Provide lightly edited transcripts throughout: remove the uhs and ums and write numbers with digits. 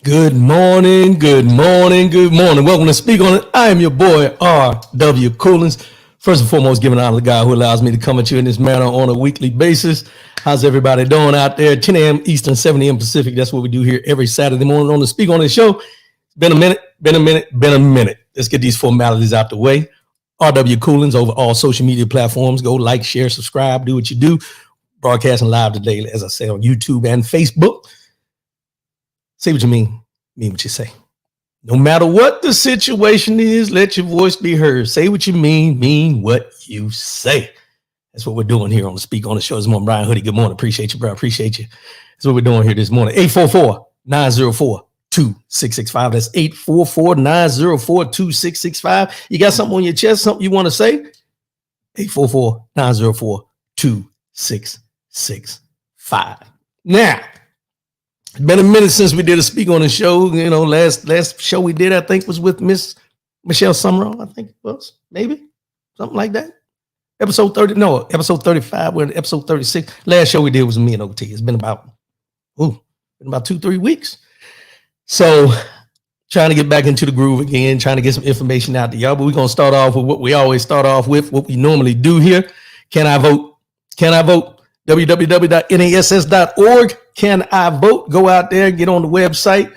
Good morning, good morning, good morning. Welcome to Speak On It. I am your boy, R.W. Coolins. First and foremost, giving honor to God who allows me to come at you in this manner on a weekly basis. How's everybody doing out there? 10 a.m. Eastern, 7 a.m. Pacific. That's what we do here every Saturday morning on the Speak On It show. Been a minute. Let's get these formalities out the way. R.W. Coolins over all social media platforms. Go like, share, subscribe, do what you do. Broadcasting live today, as I say, on YouTube and Facebook. Say what you mean what you say. No matter what the situation is, let your voice be heard. Say what you mean what you say. That's what we're doing here on the Speak On the show this morning. Brian Hoodie, good morning. Appreciate you, bro. Appreciate you. That's what we're doing here this morning. 844-904-2665. That's 844-904-2665. You got something on your chest, something you want to say? 844-904-2665. Now, it's been a minute since we did a Speak On the show. You know, last show we did, I think, was with Miss Michelle Summerall. I think it was, maybe something like that. Episode 35. We're in episode 36. Last show we did was me and OT. It's been about 2-3 weeks. So trying to get back into the groove again, trying to get some information out to y'all. But we're gonna start off with what we always start off with, what we normally do here. Can I vote? Can I vote? www.nass.org. Can I vote? Go out there, get on the website,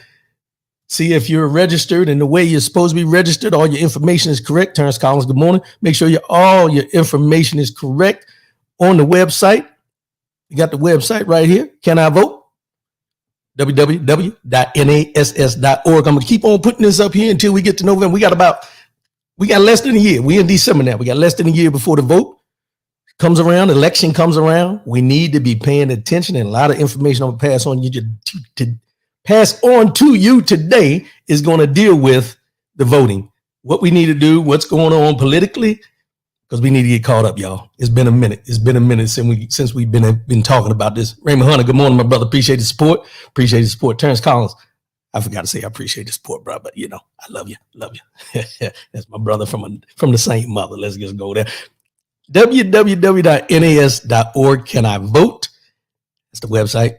see if you're registered and the way you're supposed to be registered. All your information is correct. Terrence Collins, good morning. Make sure all your information is correct on the website. You got the website right here. Can I vote? www.nass.org. I'm going to keep on putting this up here until we get to November. We got less than a year. We're in December now. We got less than a year before the vote comes around, election comes around. We need to be paying attention, and a lot of information I'm gonna pass on to you today is going to deal with the voting, what we need to do, what's going on politically, because we need to get caught up, y'all. It's been a minute since we've been talking about this. Raymond Hunter, good morning, my brother. Appreciate the support. Terrence Collins, I forgot to say I appreciate the support, bro, but you know I love you. That's my brother from the same mother. Let's just go there. www.nas.org. Can I vote? That's the website.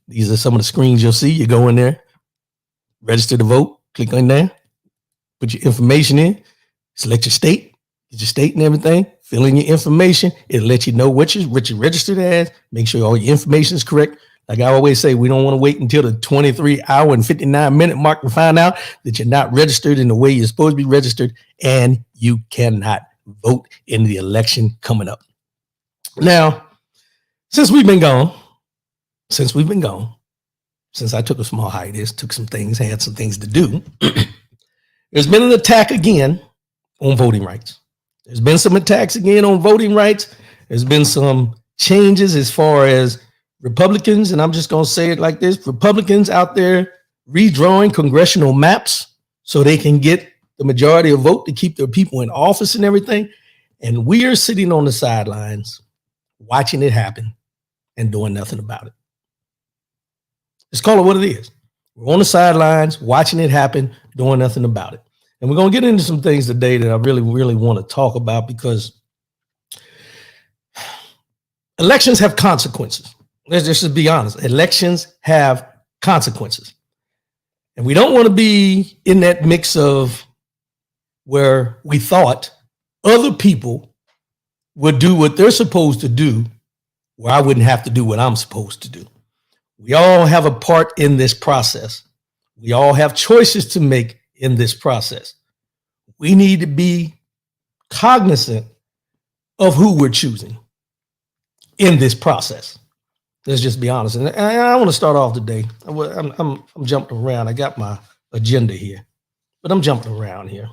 These are some of the screens you'll see. You go in there, register to vote, click on there, put your information in, select your state, get your state and everything, fill in your information. It'll let you know what you're registered as. Make sure all your information is correct. Like I always say, we don't want to wait until the 23-hour and 59-minute mark to find out that you're not registered in the way you're supposed to be registered, and you cannot vote in the election coming up. Now, since we've been gone, since I took a small hiatus, had some things to do, there's been an attack again on voting rights. There's been some attacks again on voting rights. There's been some changes as far as Republicans, and I'm just going to say it like this, Republicans out there redrawing congressional maps so they can get the majority of vote to keep their people in office and everything. And we are sitting on the sidelines watching it happen and doing nothing about it. Let's call it what it is. We're on the sidelines watching it happen, doing nothing about it. And we're going to get into some things today that I really, really want to talk about, because elections have consequences. Let's just be honest. Elections have consequences. And we don't want to be in that mix of where we thought other people would do what they're supposed to do, where I wouldn't have to do what I'm supposed to do. We all have a part in this process. We all have choices to make in this process. We need to be cognizant of who we're choosing in this process. Let's just be honest. And I want to start off today. I'm jumping around. I got my agenda here, but I'm jumping around here.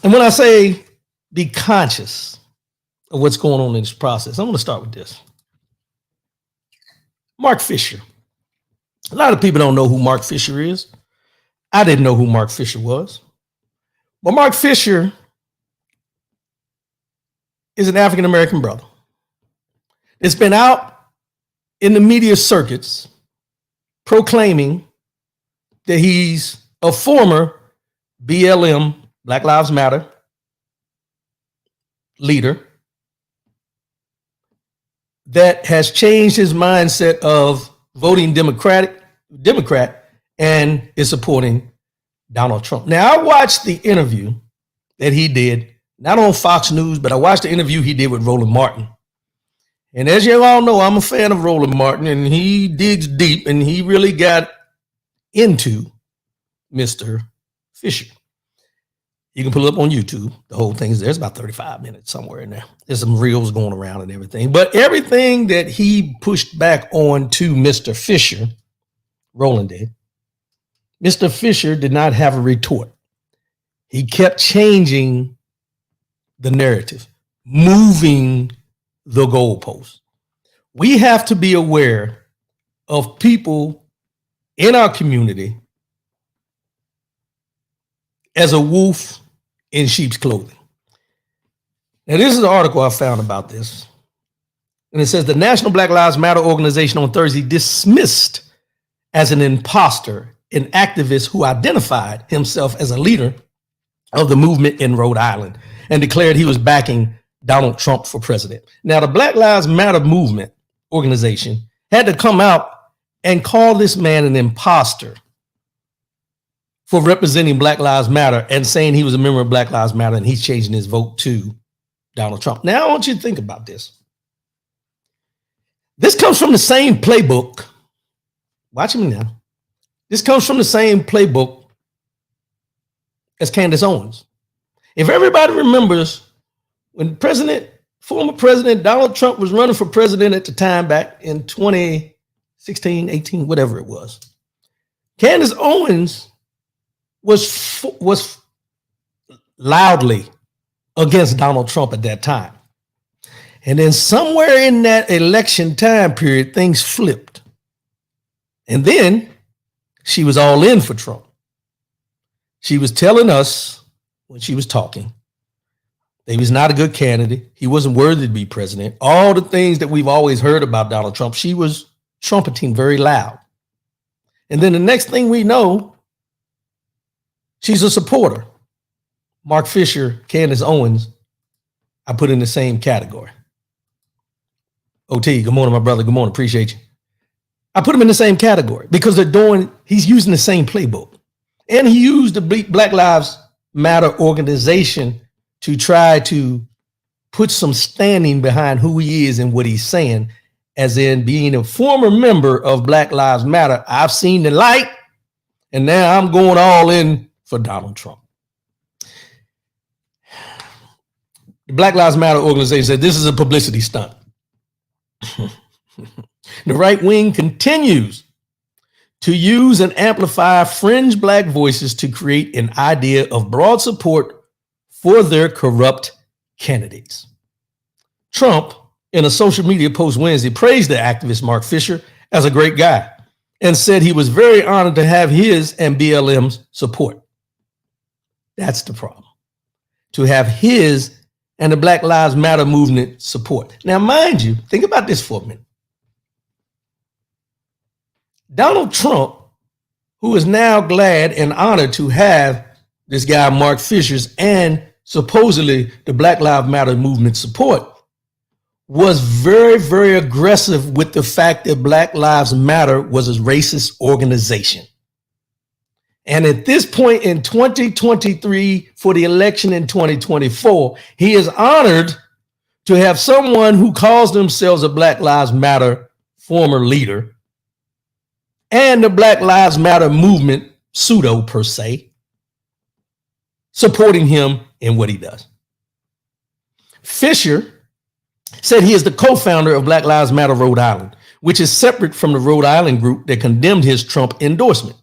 And when I say be conscious of what's going on in this process, I'm going to start with this. Mark Fisher. A lot of people don't know who Mark Fisher is. I didn't know who Mark Fisher was. But Mark Fisher is an African-American brother. It's been out in the media circuits proclaiming that he's a former BLM, Black Lives Matter, leader that has changed his mindset of voting Democrat and is supporting Donald Trump. Now, I watched the interview that he did, not on Fox News, but I watched the interview he did with Roland Martin. And as you all know, I'm a fan of Roland Martin, and he digs deep, and he really got into Mr. Fisher. You can pull it up on YouTube. The whole thing is there. It's about 35 minutes somewhere in there. There's some reels going around and everything. But everything that he pushed back on to Mr. Fisher, Roland did, Mr. Fisher did not have a retort. He kept changing the narrative, moving the goalposts. We have to be aware of people in our community as a wolf in sheep's clothing. Now, this is an article I found about this. And it says the National Black Lives Matter organization on Thursday dismissed as an imposter an activist who identified himself as a leader of the movement in Rhode Island and declared he was backing Donald Trump for president. Now, the Black Lives Matter movement organization had to come out and call this man an imposter for representing Black Lives Matter and saying he was a member of Black Lives Matter and he's changing his vote to Donald Trump. Now, I want you to think about this. This comes from the same playbook. Watch me now. This comes from the same playbook as Candace Owens. If everybody remembers when former President Donald Trump was running for president at the time back in 2016, 18, whatever it was, Candace Owens was loudly against Donald Trump at that time. And then somewhere in that election time period, things flipped. And then she was all in for Trump. She was telling us when she was talking that he was not a good candidate. He wasn't worthy to be president. All the things that we've always heard about Donald Trump, she was trumpeting very loud. And then the next thing we know, she's a supporter. Mark Fisher, Candace Owens, I put in the same category. OT, good morning, my brother. Good morning. Appreciate you. I put him in the same category because he's using the same playbook. And he used the Black Lives Matter organization to try to put some standing behind who he is and what he's saying, as in being a former member of Black Lives Matter. I've seen the light, and now I'm going all in for Donald Trump. The Black Lives Matter organization said this is a publicity stunt. The right wing continues to use and amplify fringe Black voices to create an idea of broad support for their corrupt candidates. Trump in a social media post Wednesday, praised the activist Mark Fisher as a great guy and said he was very honored to have his and BLM's support. That's the problem. To have his and the Black Lives Matter movement support. Now, mind you, think about this for a minute. Donald Trump, who is now glad and honored to have this guy, Mark Fisher's, and supposedly the Black Lives Matter movement support, was very, very aggressive with the fact that Black Lives Matter was a racist organization. And at this point in 2023, for the election in 2024, he is honored to have someone who calls themselves a Black Lives Matter former leader and the Black Lives Matter movement, pseudo per se, supporting him in what he does. Fisher said he is the co-founder of Black Lives Matter Rhode Island, which is separate from the Rhode Island group that condemned his Trump endorsement.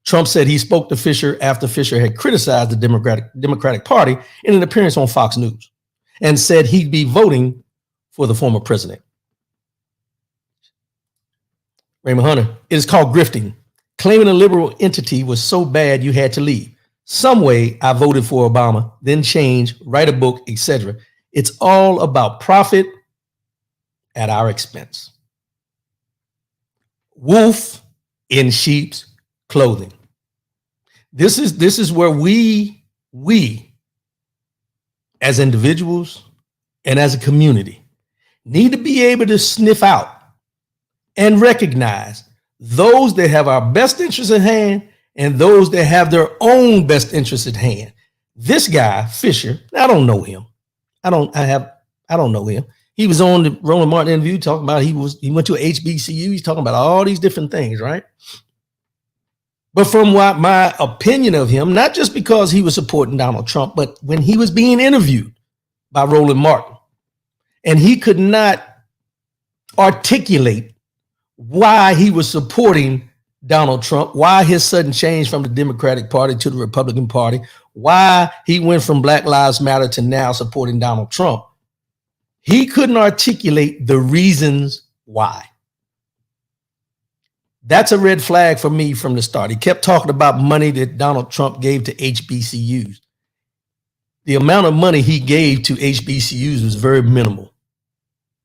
Trump said he spoke to Fisher after Fisher had criticized the Democratic Party in an appearance on Fox News and said he'd be voting for the former president. Raymond Hunter, it is called grifting. Claiming a liberal entity was so bad you had to leave. Some way I voted for Obama, then change, write a book, etc. It's all about profit at our expense. Wolf in sheep's clothing. This is where we as individuals and as a community need to be able to sniff out and recognize those that have our best interests at hand and those that have their own best interests at hand. This guy, Fisher, I don't know him. I don't know him. He was on the Roland Martin interview talking about he went to a HBCU. He's talking about all these different things, right? But from what my opinion of him, not just because he was supporting Donald Trump, but when he was being interviewed by Roland Martin, and he could not articulate why he was supporting Donald Trump, why his sudden change from the Democratic Party to the Republican Party, why he went from Black Lives Matter to now supporting Donald Trump. He couldn't articulate the reasons why. That's a red flag for me from the start. He kept talking about money that Donald Trump gave to HBCUs. The amount of money he gave to HBCUs was very minimal,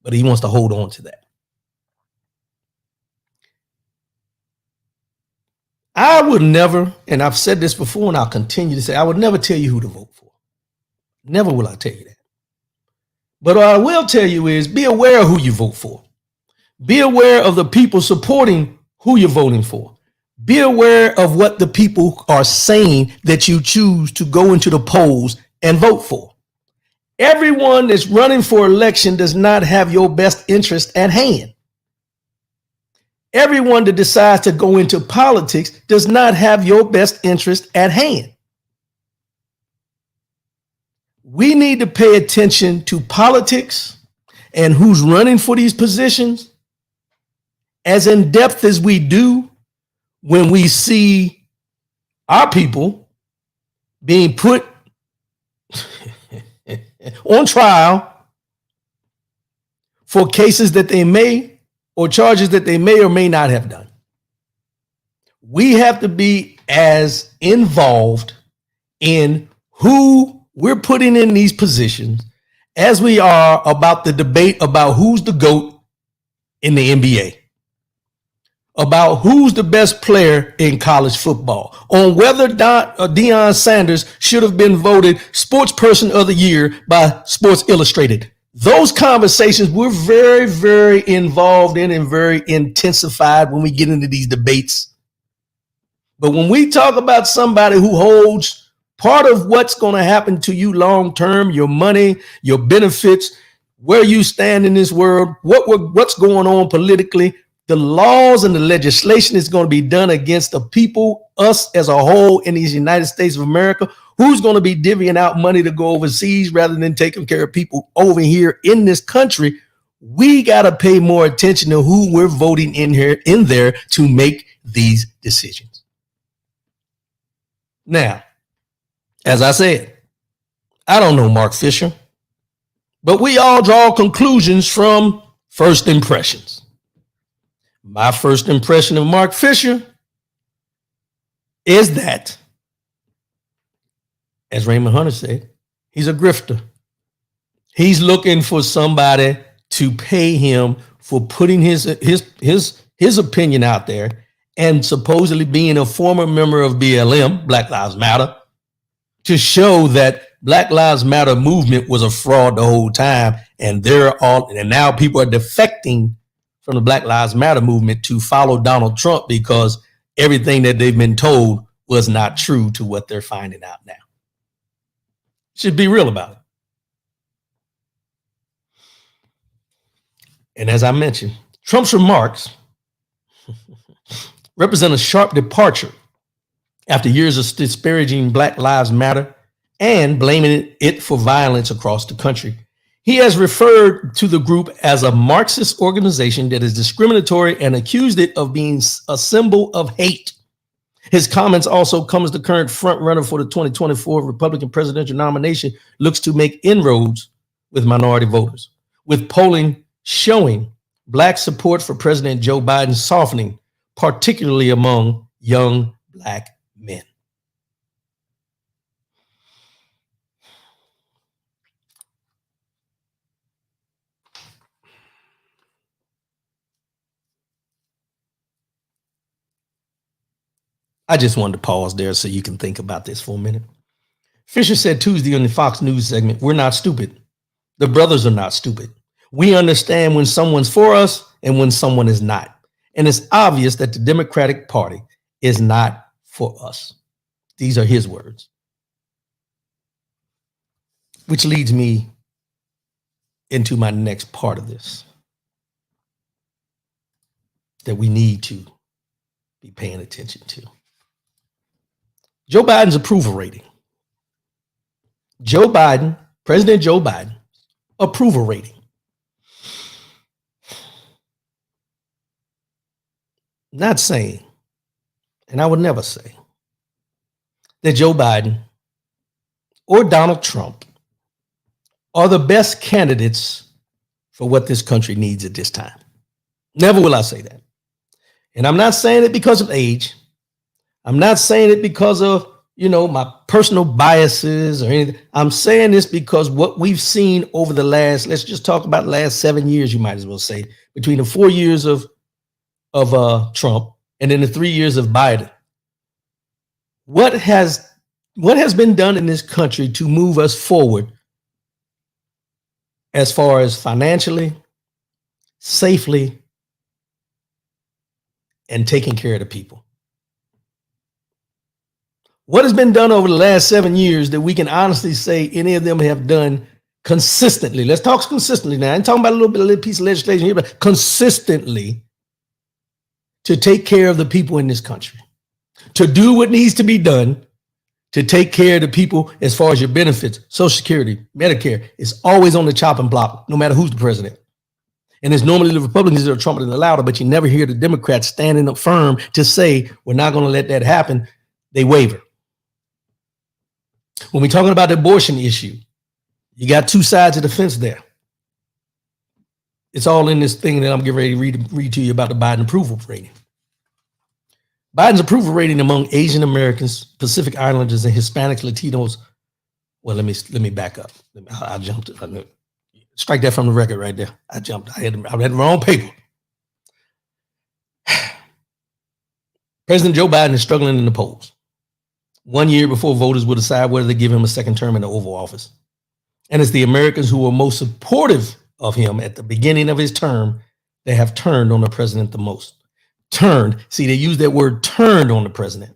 but he wants to hold on to that. I would never, and I've said this before and I'll continue to say, I would never tell you who to vote for. Never will I tell you that. But what I will tell you is be aware of who you vote for. Be aware of the people supporting who you're voting for. Be aware of what the people are saying that you choose to go into the polls and vote for. Everyone that's running for election does not have your best interest at hand. Everyone that decides to go into politics does not have your best interest at hand. We need to pay attention to politics and who's running for these positions as in depth as we do when we see our people being put on trial for cases that they may or charges that they may or may not have done. We have to be as involved in who we're putting in these positions as we are about the debate about who's the GOAT in the NBA, about who's the best player in college football, on whether Deion Sanders should have been voted Sports Person of the Year by Sports Illustrated. Those conversations we're very, very involved in and very intensified when we get into these debates. But when we talk about somebody who holds part of what's going to happen to you long term, your money, your benefits, where you stand in this world, what's going on politically, the laws and the legislation is going to be done against the people, us as a whole in these United States of America. Who's going to be divvying out money to go overseas rather than taking care of people over here in this country? We got to pay more attention to who we're voting in there to make these decisions. Now, as I said, I don't know Mark Fisher. But we all draw conclusions from first impressions. My first impression of Mark Fisher is that, as Raymond Hunter said, he's a grifter. He's looking for somebody to pay him for putting his opinion out there, and supposedly being a former member of BLM, Black Lives Matter, to show that Black Lives Matter movement was a fraud the whole time, and now people are defecting from the Black Lives Matter movement to follow Donald Trump because everything that they've been told was not true to what they're finding out now. Should be real about it. And as I mentioned, Trump's remarks represent a sharp departure after years of disparaging Black Lives Matter and blaming it for violence across the country. He has referred to the group as a Marxist organization that is discriminatory and accused it of being a symbol of hate. His comments also come as the current frontrunner for the 2024 Republican presidential nomination looks to make inroads with minority voters, with polling showing Black support for President Joe Biden softening, particularly among young Black men. I just wanted to pause there so you can think about this for a minute. Fisher said Tuesday on the Fox News segment, "We're not stupid. The brothers are not stupid. We understand when someone's for us and when someone is not. And it's obvious that the Democratic Party is not for us." These are his words. Which leads me into my next part of this that we need to be paying attention to. Joe Biden's approval rating. President Joe Biden, approval rating. Not saying, and I would never say, that Joe Biden or Donald Trump are the best candidates for what this country needs at this time. Never will I say that. And I'm not saying it because of age. I'm not saying it because of, my personal biases or anything. I'm saying this because what we've seen over the let's just talk about the last 7 years, you might as well say, between the 4 years of Trump and then the 3 years of Biden. What has been done in this country to move us forward as far as financially, safely, and taking care of the people? What has been done over the last 7 years that we can honestly say any of them have done consistently? Let's talk consistently now. I ain't talking about a little piece of legislation here, but consistently to take care of the people in this country, to do what needs to be done to take care of the people as far as your benefits, Social Security, Medicare. Is always on the chopping block, no matter who's the president. And it's normally the Republicans that are trumpeting the louder, but you never hear the Democrats standing up firm to say, we're not going to let that happen. They waver. When we're talking about the abortion issue, you got two sides of the fence there. It's all in this thing that I'm getting ready to read to you about the Biden approval rating. Biden's approval rating among Asian Americans, Pacific Islanders, and Hispanics, Latinos. Well, let me back up. I jumped. Strike that from the record right there. I jumped. I had the wrong paper. President Joe Biden is struggling in the polls 1 year before voters will decide whether to give him a second term in the Oval Office. And it's the Americans who were most supportive of him at the beginning of his term that have turned on the president the most. Turned. See, they use that word turned on the president.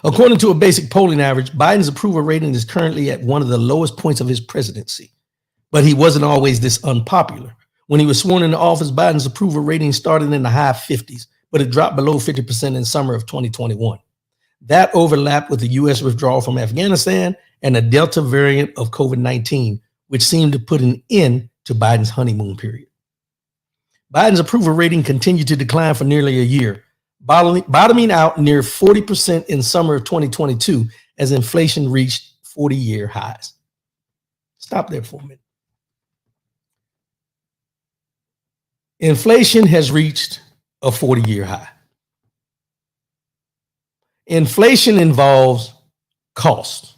According to a basic polling average, Biden's approval rating is currently at one of the lowest points of his presidency. But he wasn't always this unpopular. When he was sworn into office, Biden's approval rating started in the high 50s, but it dropped below 50% in summer of 2021. That overlapped with the U.S. withdrawal from Afghanistan and the Delta variant of COVID-19, which seemed to put an end to Biden's honeymoon period. Biden's approval rating continued to decline for nearly a year, bottoming out near 40% in summer of 2022 as inflation reached 40-year highs. Stop there for a minute. Inflation has reached a 40-year high. Inflation involves cost.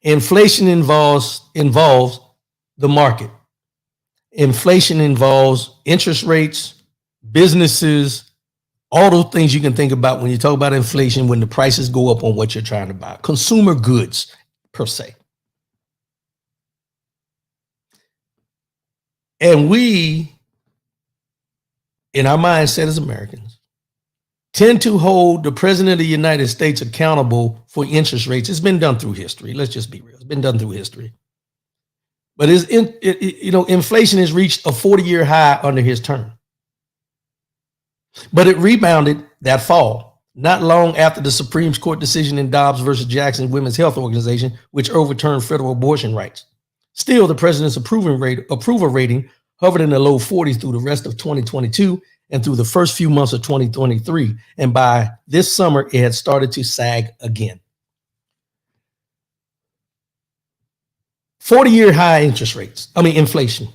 Inflation involves the market. Inflation involves interest rates, businesses, all those things you can think about when you talk about inflation, when the prices go up on what you're trying to buy. Consumer goods, per se. And we, in our mindset as Americans, tend to hold the president of the United States accountable for interest rates. It's been done through history. Let's just be real. It's been done through history. But inflation has reached a 40-year high under his term. But it rebounded that fall, not long after the Supreme Court decision in Dobbs versus Jackson Women's Health Organization, which overturned federal abortion rights. Still, the president's approval rating hovered in the low 40s through the rest of 2022 and through the first few months of 2023. And by this summer, it had started to sag again. 40-year high interest rates. Inflation,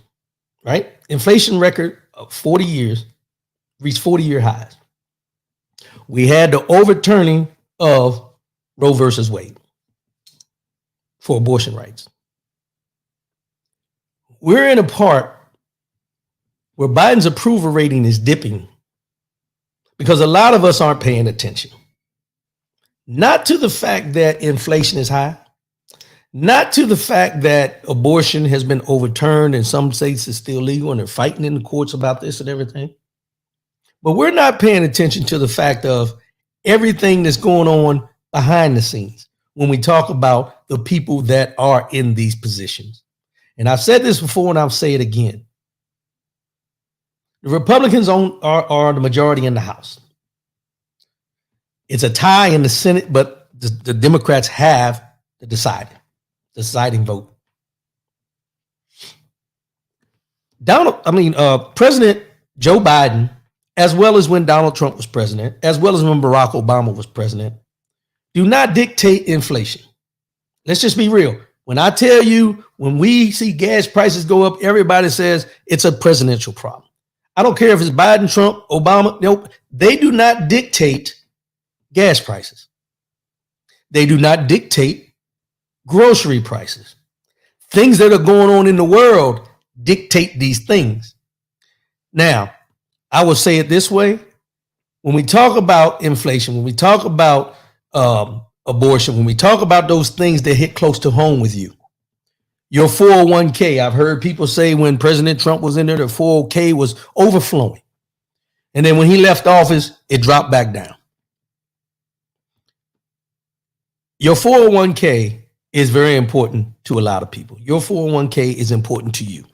right? Inflation record of 40 years reached 40-year highs. We had the overturning of Roe versus Wade for abortion rights. We're in a part where Biden's approval rating is dipping because a lot of us aren't paying attention. Not to the fact that inflation is high, not to the fact that abortion has been overturned and some states is still legal and they're fighting in the courts about this and everything. But we're not paying attention to the fact of everything that's going on behind the scenes when we talk about the people that are in these positions. And I've said this before and I'll say it again. The Republicans are the majority in the House. It's a tie in the Senate, but the Democrats have the deciding vote. President Joe Biden, as well as when Donald Trump was president, as well as when Barack Obama was president, do not dictate inflation. Let's just be real. When I tell you, when we see gas prices go up, everybody says it's a presidential problem. I don't care if it's Biden, Trump, Obama. Nope. They do not dictate gas prices. They do not dictate grocery prices. Things that are going on in the world dictate these things. Now, I will say it this way. When we talk about inflation, when we talk about abortion, when we talk about those things that hit close to home with you, your 401k, I've heard people say when President Trump was in there, the 401k was overflowing. And then when he left office, it dropped back down. Your 401k is very important to a lot of people. Your 401k is important to you.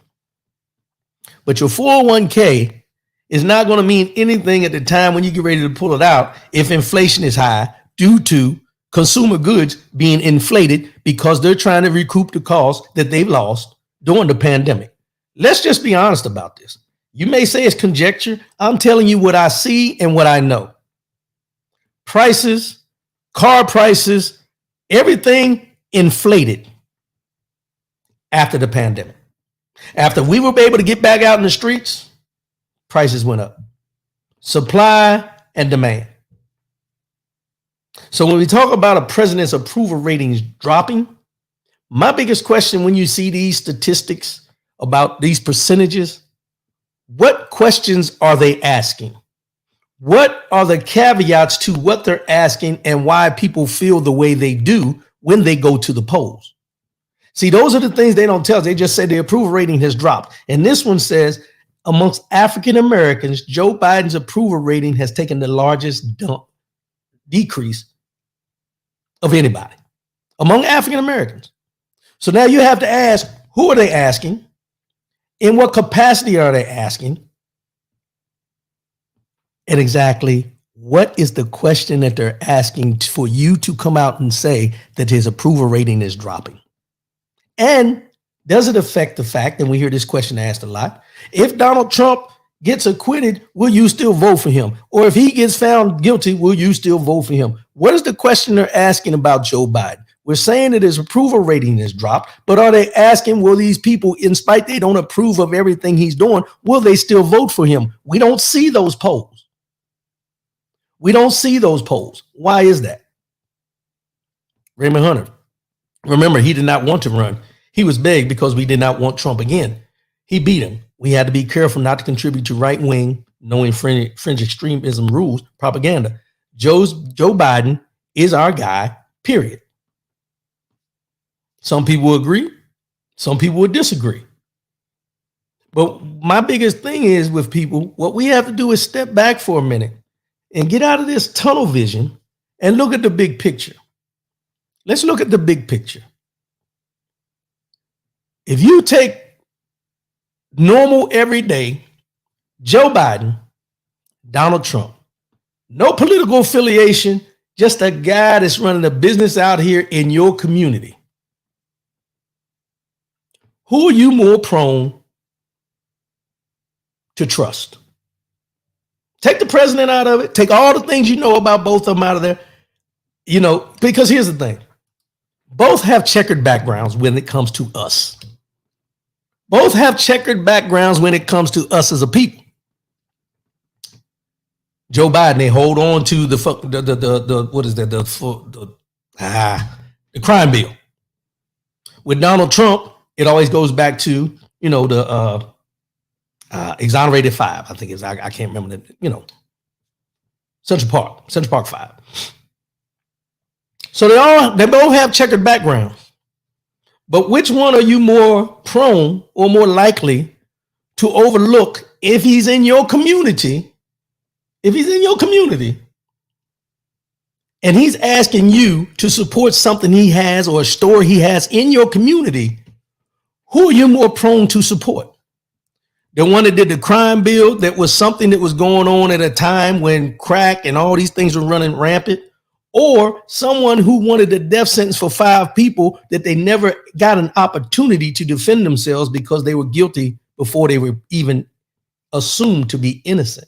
But your 401k is not going to mean anything at the time when you get ready to pull it out if inflation is high due to consumer goods being inflated because they're trying to recoup the costs that they've lost during the pandemic. Let's just be honest about this. You may say it's conjecture. I'm telling you what I see and what I know. Prices, car prices, everything inflated after the pandemic. After we were able to get back out in the streets, prices went up. Supply and demand. So when we talk about a president's approval ratings dropping, my biggest question when you see these statistics about these percentages, what questions are they asking? What are the caveats to what they're asking and why people feel the way they do when they go to the polls? See, those are the things they don't tell us. They just say the approval rating has dropped. And this one says, amongst African Americans, Joe Biden's approval rating has taken the largest decrease of anybody among African Americans. So now you have to ask, who are they asking? In what capacity are they asking? And exactly what is the question that they're asking for you to come out and say that his approval rating is dropping? And does it affect the fact, and we hear this question asked a lot, if Donald Trump gets acquitted, will you still vote for him? Or if he gets found guilty, will you still vote for him? What is the question they're asking about Joe Biden? We're saying that his approval rating has dropped, but are they asking, will these people, in spite they don't approve of everything he's doing, will they still vote for him? We don't see those polls. We don't see those polls. Why is that? Raymond Hunter, remember, he did not want to run. He was begged because we did not want Trump again. He beat him. We had to be careful not to contribute to right-wing, knowing fringe extremism rules, propaganda. Joe Biden is our guy, period. Some people will agree. Some people will disagree. But my biggest thing is with people, what we have to do is step back for a minute and get out of this tunnel vision and look at the big picture. Let's look at the big picture. If you take normal, everyday Joe Biden, Donald Trump, no political affiliation, just a guy that's running a business out here in your community, who are you more prone to trust? Take the president out of it. Take all the things you know about both of them out of there. Because here's the thing. Both have checkered backgrounds when it comes to us. Both have checkered backgrounds when it comes to us as a people. Joe Biden, they hold on to the crime bill. With Donald Trump, it always goes back to, the exonerated 5. I think I can't remember Central Park 5. So they both have checkered backgrounds. But which one are you more prone or more likely to overlook if he's in your community? If he's in your community and he's asking you to support something he has or a store he has in your community, who are you more prone to support? The one that did the crime bill, that was something that was going on at a time when crack and all these things were running rampant, or someone who wanted a death sentence for 5 people that they never got an opportunity to defend themselves because they were guilty before they were even assumed to be innocent?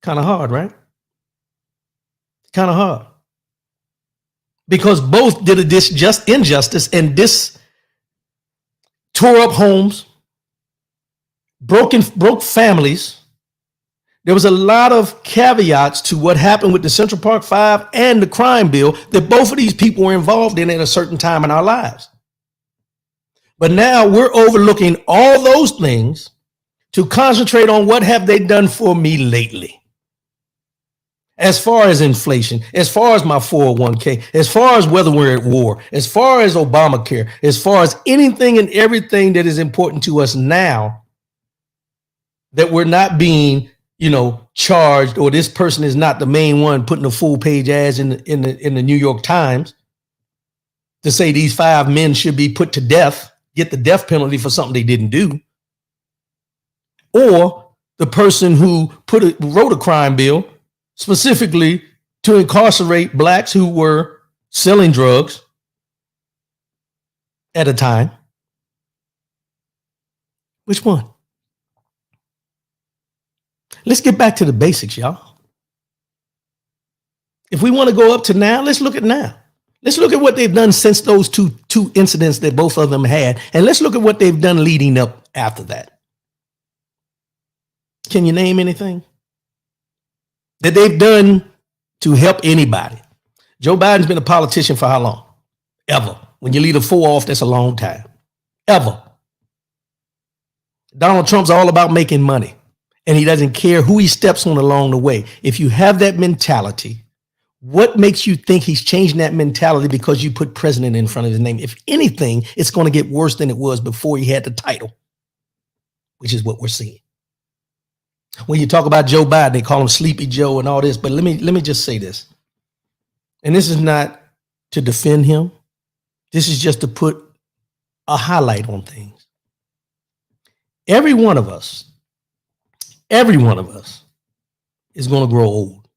Kind of hard, right? Kind of hard. Because both did a just injustice and tore up homes, broke families. There was a lot of caveats to what happened with the Central Park 5 and the crime bill that both of these people were involved in at a certain time in our lives. But now we're overlooking all those things to concentrate on what have they done for me lately. As far as inflation, as far as my 401k, as far as whether we're at war, as far as Obamacare, as far as anything and everything that is important to us now, that we're not being, charged, or this person is not the main one putting a full page ads in the New York Times to say these 5 men should be put to death, get the death penalty for something they didn't do. Or the person who wrote a crime bill specifically to incarcerate blacks who were selling drugs at a time. Which one? Let's get back to the basics, y'all. If we want to go up to now, let's look at now. Let's look at what they've done since those two incidents that both of them had, and let's look at what they've done leading up after that. Can you name anything that they've done to help anybody? Joe Biden's been a politician for how long? Ever. When you leave a 4 off, that's a long time. Ever. Donald Trump's all about making money, and he doesn't care who he steps on along the way. If you have that mentality, what makes you think he's changing that mentality because you put president in front of his name? If anything, it's going to get worse than it was before he had the title, which is what we're seeing. When you talk about Joe Biden, they call him Sleepy Joe and all this, but let me just say this. And this is not to defend him. This is just to put a highlight on things. Every one of us is going to grow old.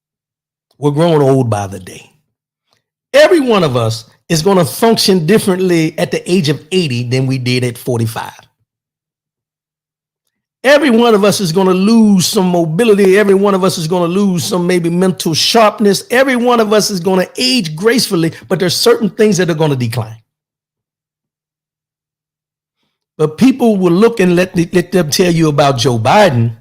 We're growing old by the day. Every one of us is going to function differently at the age of 80 than we did at 45. Every one of us is going to lose some mobility. Every one of us is going to lose some maybe mental sharpness. Every one of us is going to age gracefully, but there's certain things that are going to decline. But people will look and let them tell you about Joe Biden,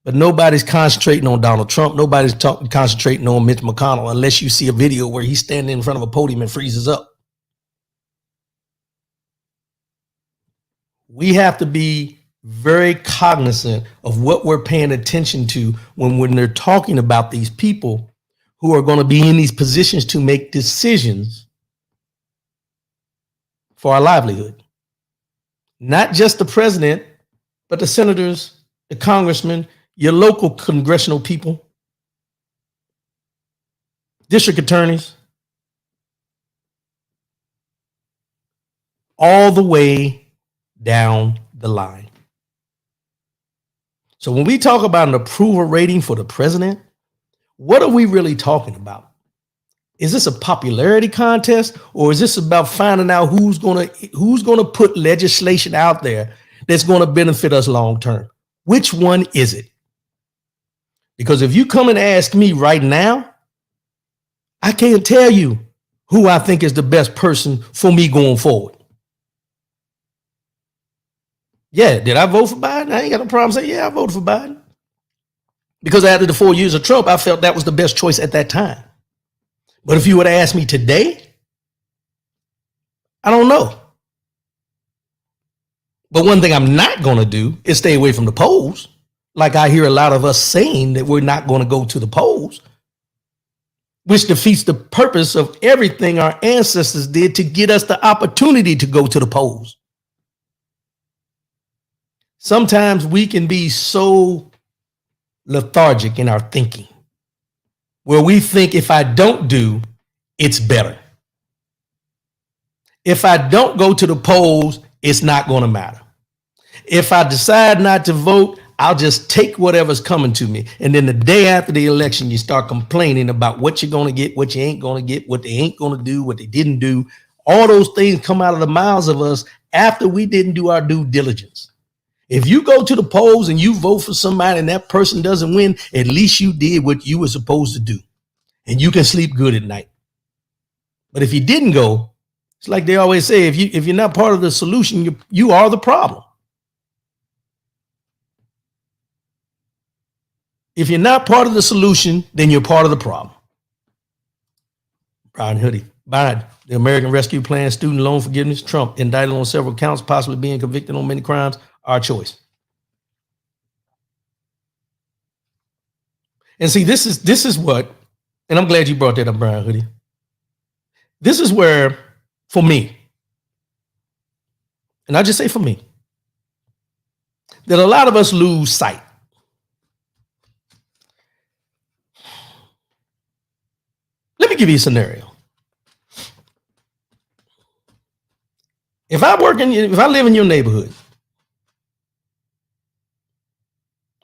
but nobody's concentrating on Donald Trump. Nobody's concentrating on Mitch McConnell unless you see a video where he's standing in front of a podium and freezes up. We have to be very cognizant of what we're paying attention to when they're talking about these people who are going to be in these positions to make decisions for our livelihood. Not just the president, but the senators, the congressmen, your local congressional people, district attorneys, all the way down the line. So when we talk about an approval rating for the president, what are we really talking about? Is this a popularity contest, or is this about finding out who's going to put legislation out there that's going to benefit us long term? Which one is it? Because if you come and ask me right now, I can't tell you who I think is the best person for me going forward. Yeah, did I vote for Biden? I ain't got no problem saying, yeah, I voted for Biden. Because after the 4 years of Trump, I felt that was the best choice at that time. But if you would ask me today, I don't know. But one thing I'm not going to do is stay away from the polls. Like I hear a lot of us saying that we're not going to go to the polls, which defeats the purpose of everything our ancestors did to get us the opportunity to go to the polls. Sometimes we can be so lethargic in our thinking, where we think if I don't do, it's better. If I don't go to the polls, it's not going to matter. If I decide not to vote, I'll just take whatever's coming to me. And then the day after the election, you start complaining about what you're going to get, what you ain't going to get, what they ain't going to do, what they didn't do. All those things come out of the mouths of us after we didn't do our due diligence. If you go to the polls and you vote for somebody and that person doesn't win, at least you did what you were supposed to do. And you can sleep good at night. But if you didn't go, it's like they always say, if you're not part of the solution, you are the problem. If you're not part of the solution, then you're part of the problem. Brian Hoodie. Biden, the American Rescue Plan, student loan forgiveness, Trump indicted on several counts, possibly being convicted on many crimes. Our choice. And see, this is what, and I'm glad you brought that up, Brian Hoodie. This is where, for me, and I just say for me, that a lot of us lose sight. Let me give you a scenario. If I live in your neighborhood,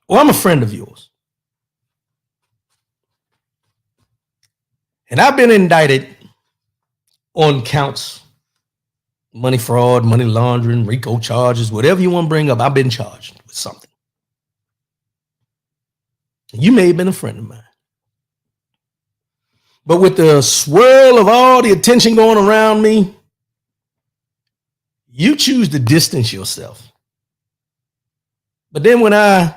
or I'm a friend of yours, and I've been indicted on counts, money fraud, money laundering, RICO charges, whatever you want to bring up, I've been charged with something. You may have been a friend of mine. But with the swirl of all the attention going around me, you choose to distance yourself. But then when I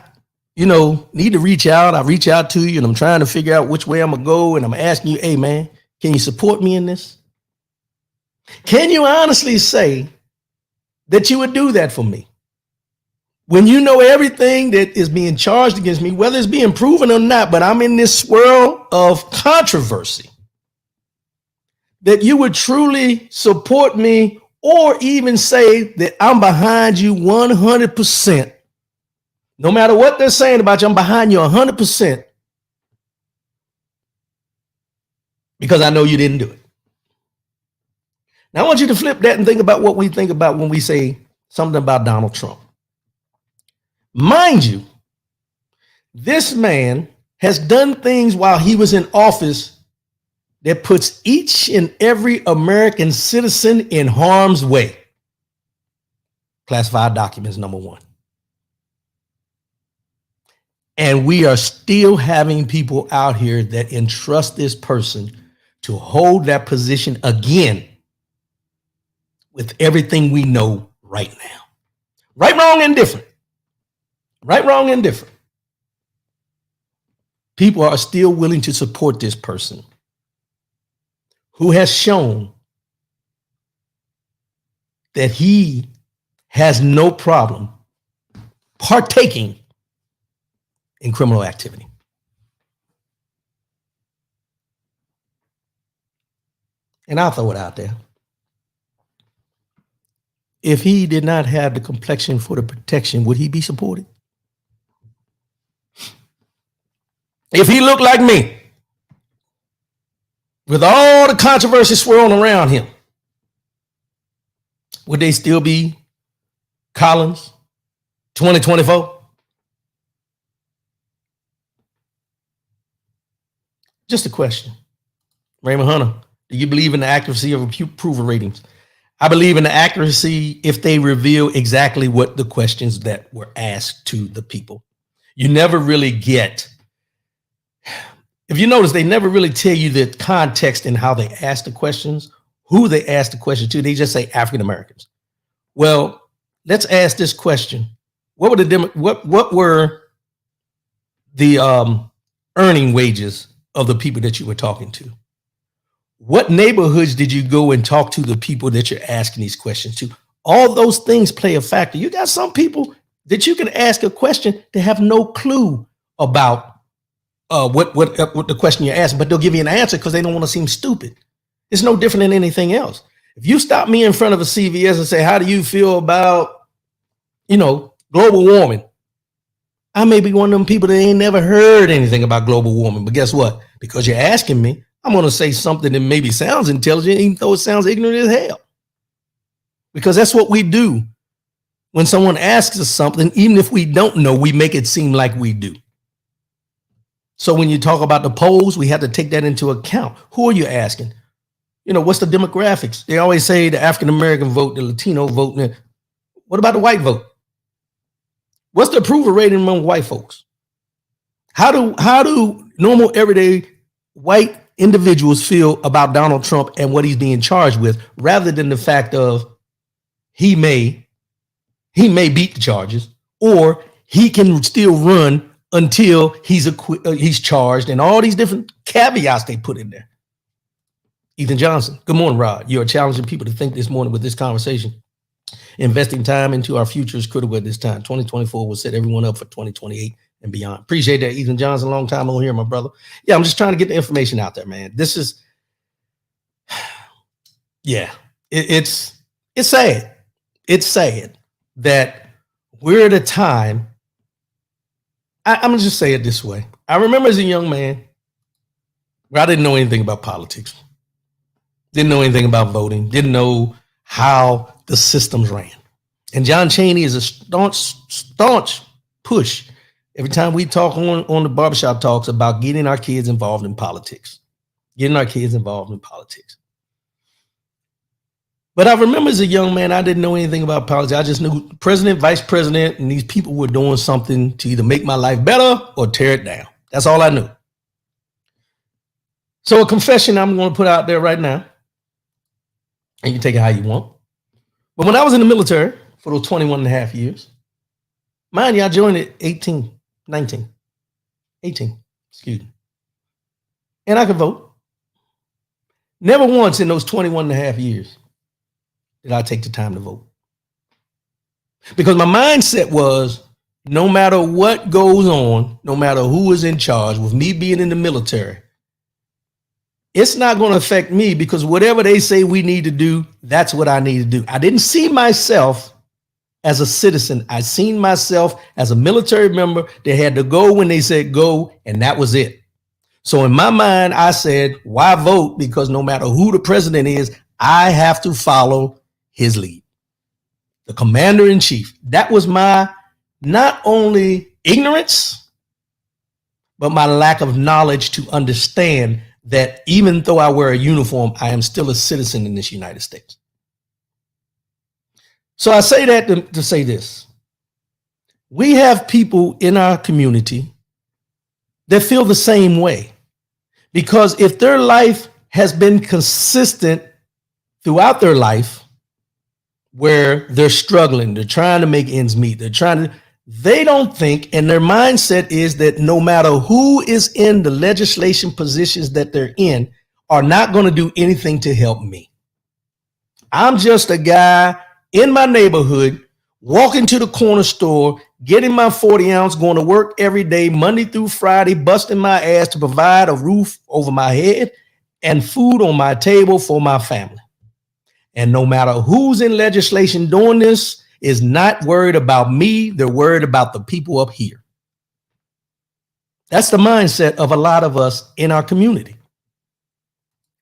need to reach out, I reach out to you and I'm trying to figure out which way I'm going to go. And I'm asking you, hey, man, can you support me in this? Can you honestly say that you would do that for me? When you know everything that is being charged against me, whether it's being proven or not, but I'm in this swirl of controversy, that you would truly support me or even say that I'm behind you 100%. No matter what they're saying about you, I'm behind you 100% because I know you didn't do it. Now I want you to flip that and think about what we think about when we say something about Donald Trump. Mind you, this man has done things while he was in office that puts each and every American citizen in harm's way. Classified documents, number one. And we are still having people out here that entrust this person to hold that position again with everything we know right now. Right, wrong, and different. Right, wrong, and different. People are still willing to support this person who has shown that he has no problem partaking in criminal activity. And I'll throw it out there. If he did not have the complexion for the protection, would he be supported? If he looked like me, with all the controversy swirling around him, would they still be Collins 2024? Just a question. Raymond Hunter, do you believe in the accuracy of approval ratings? I believe in the accuracy if they reveal exactly what the questions that were asked to the people. You never really get, if you notice, they never really tell you the context in how they ask the questions, who they ask the question to. They just say African Americans. Well, let's ask this question. What were the earning wages of the people that you were talking to? What neighborhoods did you go and talk to the people that you're asking these questions to? All those things play a factor. You got some people that you can ask a question to have no clue about what the question you're asking, but they'll give you an answer because they don't want to seem stupid. It's no different than anything else. If you stop me in front of a CVS and say, how do you feel about, global warming? I may be one of them people that ain't never heard anything about global warming, but guess what? Because you're asking me, I'm going to say something that maybe sounds intelligent, even though it sounds ignorant as hell. Because that's what we do. When someone asks us something, even if we don't know, we make it seem like we do. So when you talk about the polls, we have to take that into account. Who are you asking? What's the demographics? They always say the African-American vote, the Latino vote. What about the white vote? What's the approval rating among white folks? How do normal, everyday white individuals feel about Donald Trump and what he's being charged with, rather than the fact of he may beat the charges, or he can still run until he's charged, and all these different caveats they put in there. Ethan Johnson, good morning, Rod. You're challenging people to think this morning with this conversation. Investing time into our future is critical at this time. 2024 will set everyone up for 2028 and beyond. Appreciate that, Ethan Johnson. Long time on here, my brother. Yeah, I'm just trying to get the information out there, man. This is, it's sad. It's sad that we're at a time. I'm gonna just say it this way. I remember as a young man where I didn't know anything about politics, didn't know anything about voting, didn't know how the systems ran. And John Chaney is a staunch push every time we talk on the barbershop talks about getting our kids involved in politics, But I remember as a young man, I didn't know anything about politics. I just knew president, vice president, and these people were doing something to either make my life better or tear it down. That's all I knew. So a confession I'm going to put out there right now, and you can take it how you want. But when I was in the military for those 21 and a half years, mind you, I joined at 18, excuse me. And I could vote. Never once in those 21 and a half years did I take the time to vote. Because my mindset was, no matter what goes on, no matter who is in charge, with me being in the military, it's not going to affect me, because whatever they say we need to do, that's what I need to do. I didn't see myself as a citizen. I seen myself as a military member that had to go when they said go, and that was it. So in my mind, I said, why vote? Because no matter who the president is, I have to follow his lead. The commander in chief. That was my not only ignorance, but my lack of knowledge to understand that even though I wear a uniform, I am still a citizen in this United States. So I say that to say this. We have people in our community that feel the same way. Because if their life has been consistent throughout their life, where they're struggling, they're trying to make ends meet, they don't think, and their mindset is that no matter who is in the legislation positions that they're in, are not going to do anything to help me. I'm just a guy in my neighborhood, walking to the corner store, getting my 40 ounce, going to work every day, Monday through Friday, busting my ass to provide a roof over my head and food on my table for my family. And no matter who's in legislation doing this is not worried about me. They're worried about the people up here. That's the mindset of a lot of us in our community,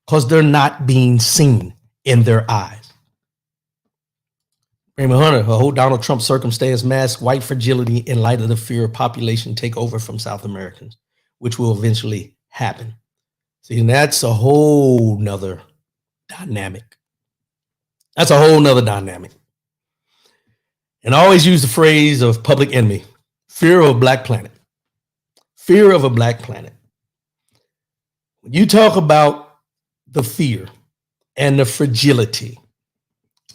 because they're not being seen in their eyes. Raymond Hunter, her whole Donald Trump circumstance masks white fragility in light of the fear of population takeover from South Americans, which will eventually happen. See, and that's a whole nother dynamic. That's a whole nother dynamic. And I always use the phrase of Public Enemy, fear of a black planet. Fear of a black planet. When you talk about the fear and the fragility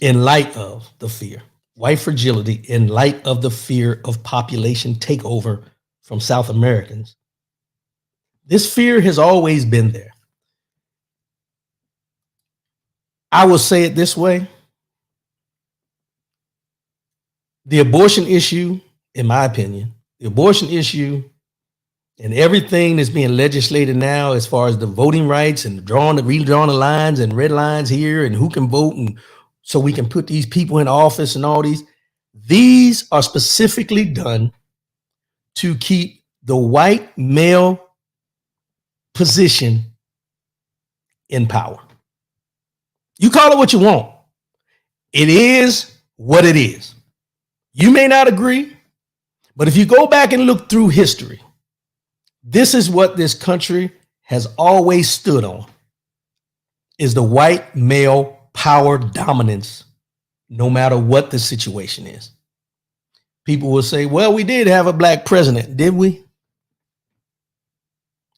in light of the fear, white fragility in light of the fear of population takeover from South Americans, this fear has always been there. I will say it this way. The abortion issue, in my opinion, the abortion issue and everything that's being legislated now as far as the voting rights and redrawing the lines and red lines here and who can vote, and so we can put these people in office and all these are specifically done to keep the white male position in power. You call it what you want. It is what it is. You may not agree, but if you go back and look through history, this is what this country has always stood on, is the white male power dominance, no matter what the situation is. People will say, well, we did have a black president. Did we?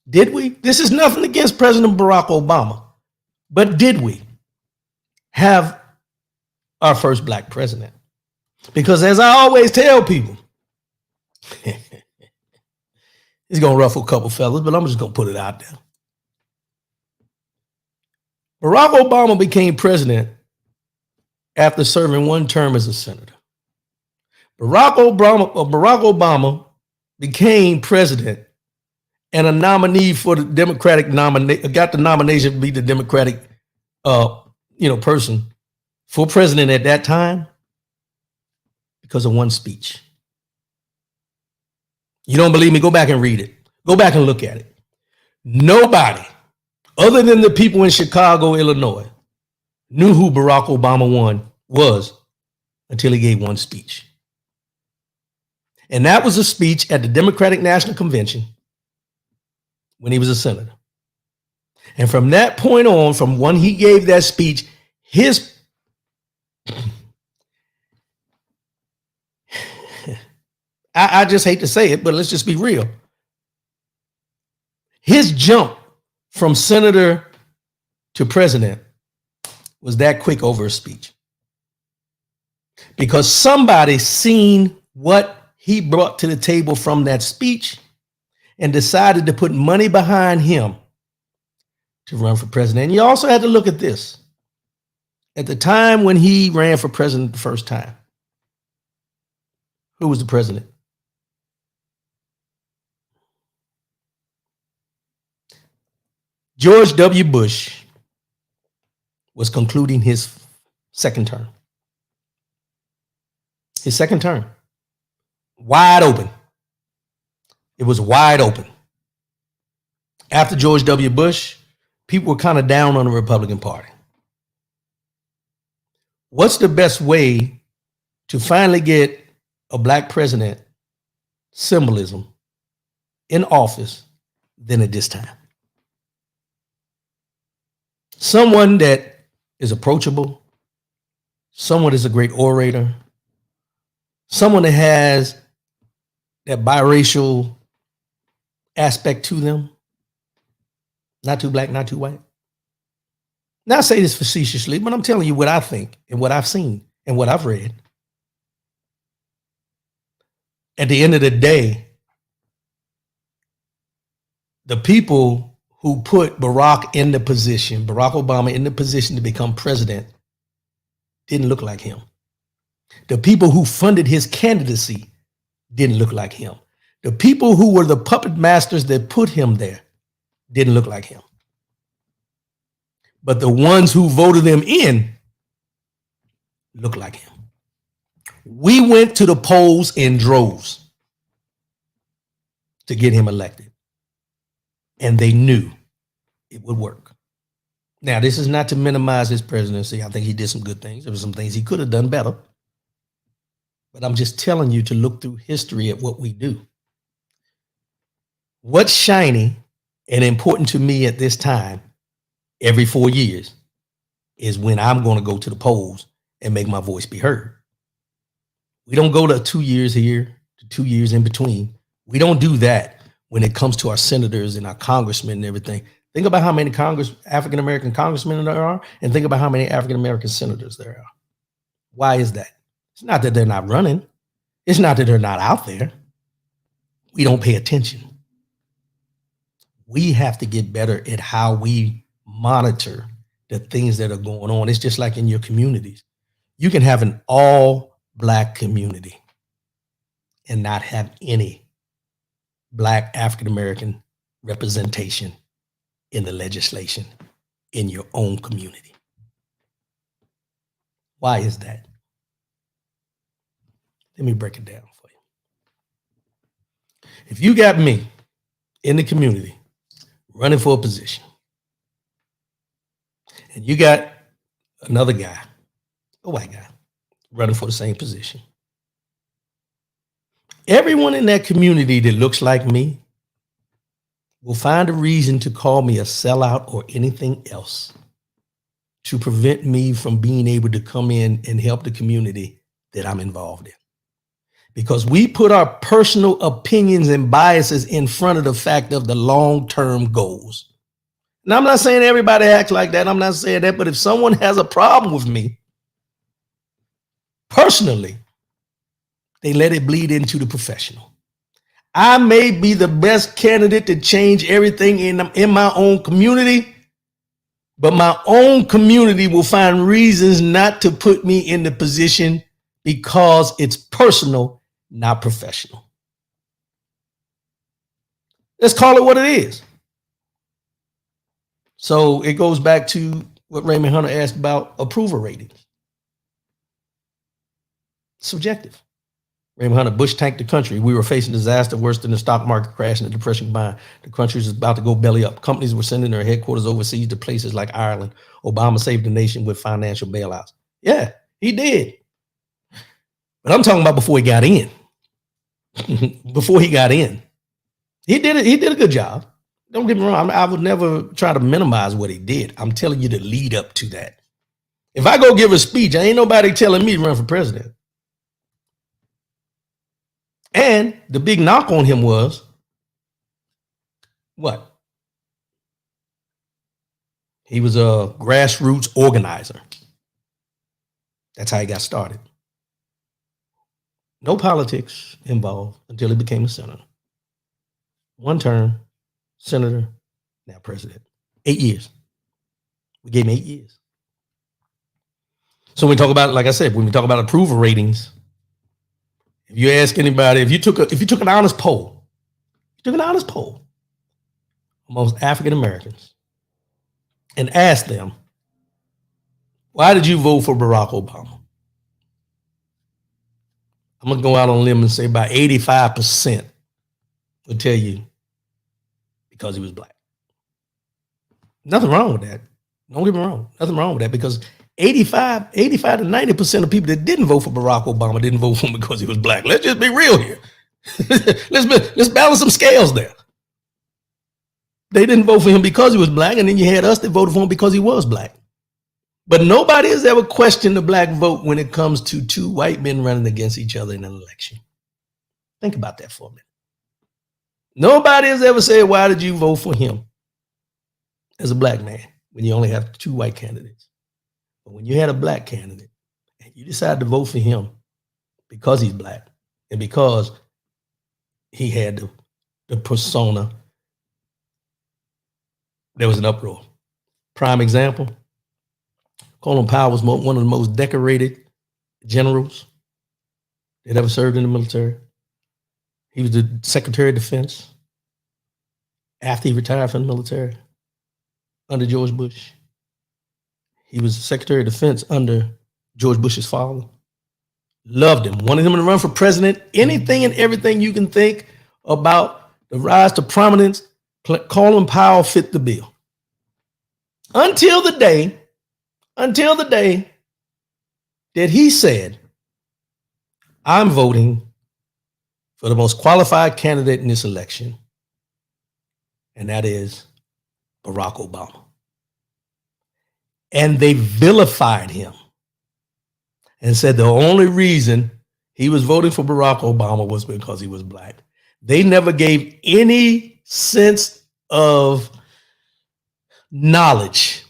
Did we? This is nothing against President Barack Obama, but did we have our first black president? Because as I always tell people, it's going to ruffle a couple fellas, but I'm just going to put it out there. Barack Obama became president after serving one term as a senator. Barack Obama became president and a nominee for the Democratic got the nomination to be the Democratic person for president at that time because of one speech. You don't believe me? Go back and read it. Go back and look at it. Nobody other than the people in Chicago, Illinois, knew who Barack Obama was until he gave one speech. And that was a speech at the Democratic National Convention when he was a senator. And from that point on, from when he gave that speech, I just hate to say it, but let's just be real. His jump from senator to president was that quick over a speech. Because somebody seen what he brought to the table from that speech and decided to put money behind him to run for president. And you also had to look at this. At the time when he ran for president the first time, who was the president? George W. Bush was concluding his second term. His second term. Wide open. It was wide open. After George W. Bush, people were kind of down on the Republican Party. What's the best way to finally get a black president symbolism in office than at this time? Someone that is approachable, someone that's a great orator, someone that has that biracial aspect to them. Not too black, not too white. Now I say this facetiously, but I'm telling you what I think and what I've seen and what I've read. At the end of the day, the people who put Barack Obama in the position to become president, didn't look like him. The people who funded his candidacy didn't look like him. The people who were the puppet masters that put him there didn't look like him. But the ones who voted him in looked like him. We went to the polls in droves to get him elected, and they knew it would work. Now, this is not to minimize his presidency. I think he did some good things. There were some things he could have done better. But I'm just telling you to look through history at what we do. What's shiny and important to me at this time, every 4 years, is when I'm going to go to the polls and make my voice be heard. We don't go to 2 years here, to 2 years in between. We don't do that when it comes to our senators and our congressmen and everything. Think about how many African-American congressmen there are, and think about how many African-American senators there are. Why is that? It's not that they're not running. It's not that they're not out there. We don't pay attention. We have to get better at how we monitor the things that are going on. It's just like in your communities. You can have an all-black community and not have any black African-American representation in the legislation in your own community. Why is that? Let me break it down for you. If you got me in the community running for a position, and you got another guy, a white guy, running for the same position, everyone in that community that looks like me will find a reason to call me a sellout or anything else to prevent me from being able to come in and help the community that I'm involved in. Because we put our personal opinions and biases in front of the fact of the long-term goals. Now, I'm not saying everybody acts like that. I'm not saying that. But if someone has a problem with me personally, they let it bleed into the professional. I may be the best candidate to change everything in my own community, but my own community will find reasons not to put me in the position because it's personal, not professional. Let's call it what it is. So it goes back to what Raymond Hunter asked about approval ratings. Subjective. Raymond Hunter, Bush tanked the country. We were facing disaster worse than the stock market crash and the depression combined. The country was about to go belly up. Companies were sending their headquarters overseas to places like Ireland. Obama saved the nation with financial bailouts. Yeah, he did. But I'm talking about before he got in. Before he got in. He did it. He did a good job. Don't get me wrong. I would never try to minimize what he did. I'm telling you the lead up to that. If I go give a speech, ain't nobody telling me to run for president. And the big knock on him was what? He was a grassroots organizer. That's how he got started. No politics involved until he became a senator. One term, senator, now president. 8 years. We gave him 8 years. So when we talk about, like I said, when we talk about approval ratings, if you ask anybody, if you took an honest poll, amongst African Americans and asked them, why did you vote for Barack Obama? I'm gonna go out on a limb and say about 85% would tell you because he was black. Nothing wrong with that. Don't get me wrong. Nothing wrong with that, because 85 to 90% of people that didn't vote for Barack Obama didn't vote for him because he was black. Let's just be real here. Let's balance some scales there. They didn't vote for him because he was black, and then you had us that voted for him because he was black. But nobody has ever questioned the black vote when it comes to two white men running against each other in an election. Think about that for a minute. Nobody has ever said, why did you vote for him as a black man when you only have 2 white candidates? But when you had a black candidate and you decided to vote for him because he's black and because he had the persona, there was an uproar. Prime example, Colin Powell was one of the most decorated generals that ever served in the military. He was the Secretary of Defense after he retired from the military under George Bush. He was the Secretary of Defense under George Bush's father. Loved him, wanted him to run for president. Anything and everything you can think about the rise to prominence, Colin Powell fit the bill. Until the day that he said, I'm voting for the most qualified candidate in this election, and that is Barack Obama. And they vilified him and said the only reason he was voting for Barack Obama was because he was black. They never gave any sense of knowledge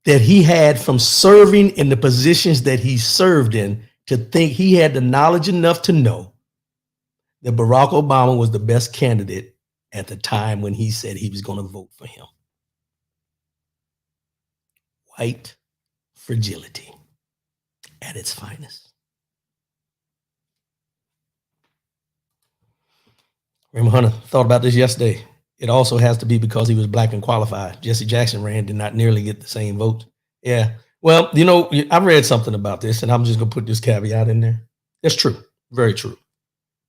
that he had from serving in the positions that he served in to think he had the knowledge enough to know that Barack Obama was the best candidate at the time when he said he was going to vote for him. White fragility at its finest. Raymond Hunter thought about this yesterday. It also has to be because he was black and qualified. Jesse Jackson did not nearly get the same votes. Yeah. Well, I read something about this, and I'm just going to put this caveat in there. That's true. Very true.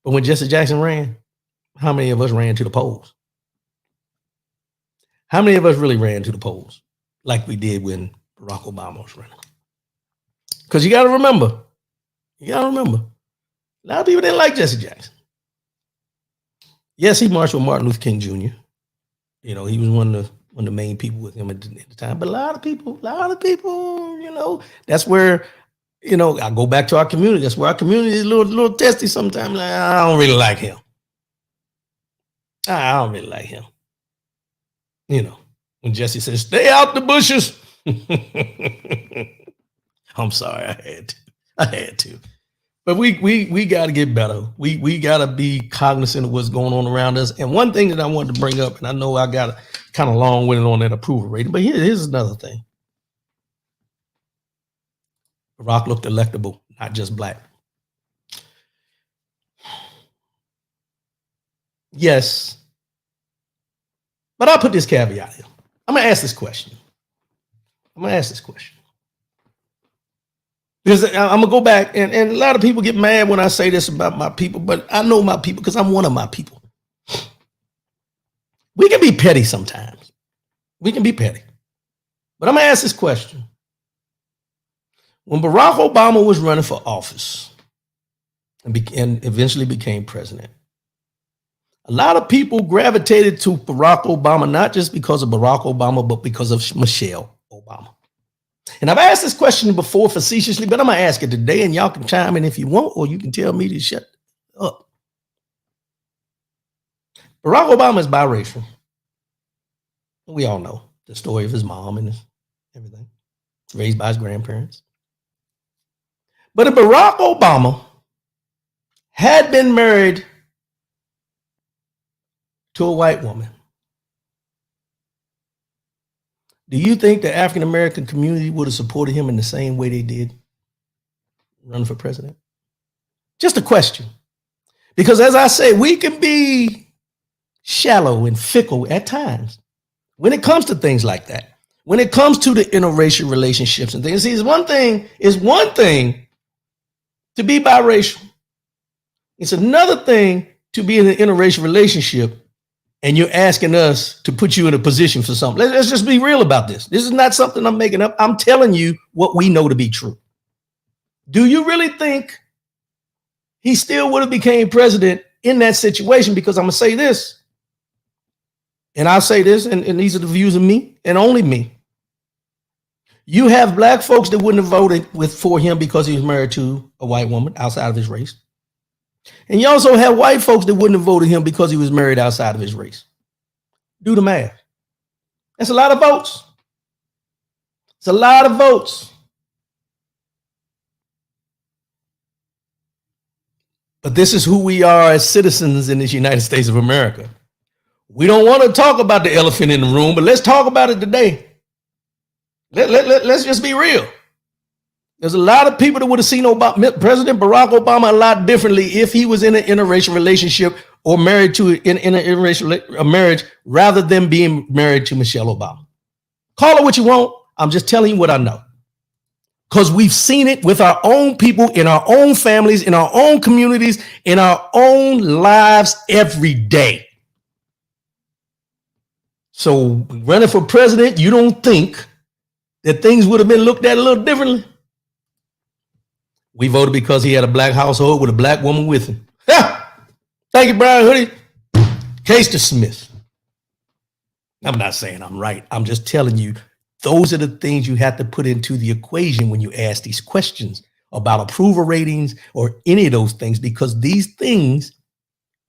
But when Jesse Jackson ran, how many of us ran to the polls? How many of us really ran to the polls like we did when Barack Obama was running? Because you got to remember, a lot of people didn't like Jesse Jackson. Yes, he marched with Martin Luther King Jr. He was one of the main people with him at the time. But a lot of people, that's where, I go back to our community. That's where our community is a little testy sometimes. Like, I don't really like him. I don't really like him. When Jesse says, stay out the bushes. I'm sorry, I had to. But we got to get better. We got to be cognizant of what's going on around us. And one thing that I wanted to bring up, and I know I got kind of long-winded on that approval rating, but here's another thing. Barack looked electable, not just black. Yes. But I'll put this caveat here. I'm going to ask this question. Because I'm going to go back, and a lot of people get mad when I say this about my people, but I know my people because I'm one of my people. We can be petty sometimes. But I'm going to ask this question. When Barack Obama was running for office and eventually became president, a lot of people gravitated to Barack Obama, not just because of Barack Obama, but because of Michelle Obama. And I've asked this question before facetiously, but I'm going to ask it today, and y'all can chime in if you want, or you can tell me to shut up. Barack Obama is biracial. We all know the story of his mom and everything. Raised by his grandparents. But if Barack Obama had been married to a white woman, do you think the African-American community would have supported him in the same way they did running for president? Just a question. Because as I say, we can be shallow and fickle at times when it comes to things like that. When it comes to the interracial relationships and things. See, it's one thing to be biracial. It's another thing to be in an interracial relationship and you're asking us to put you in a position for something. Let's just be real about this. This is not something I'm making up. I'm telling you what we know to be true. Do you really think he still would have became president in that situation? Because I'm going to say this, and I'll say this, and these are the views of me and only me. You have black folks that wouldn't have voted for him because he was married to a white woman outside of his race. And you also have white folks that wouldn't have voted him because he was married outside of his race. Do the math. That's a lot of votes. It's a lot of votes. But this is who we are as citizens in this United States of America. We don't want to talk about the elephant in the room, but let's talk about it today. Let's just be real. There's a lot of people that would have seen President Barack Obama a lot differently if he was in an interracial relationship or married to in an interracial marriage rather than being married to Michelle Obama. Call it what you want. I'm just telling you what I know. Because we've seen it with our own people, in our own families, in our own communities, in our own lives every day. So running for president, you don't think that things would have been looked at a little differently? We voted because he had a black household with a black woman with him. Thank you, Brian Hoodie. Case dismissed. I'm not saying I'm right. I'm just telling you, those are the things you have to put into the equation when you ask these questions about approval ratings or any of those things, because these things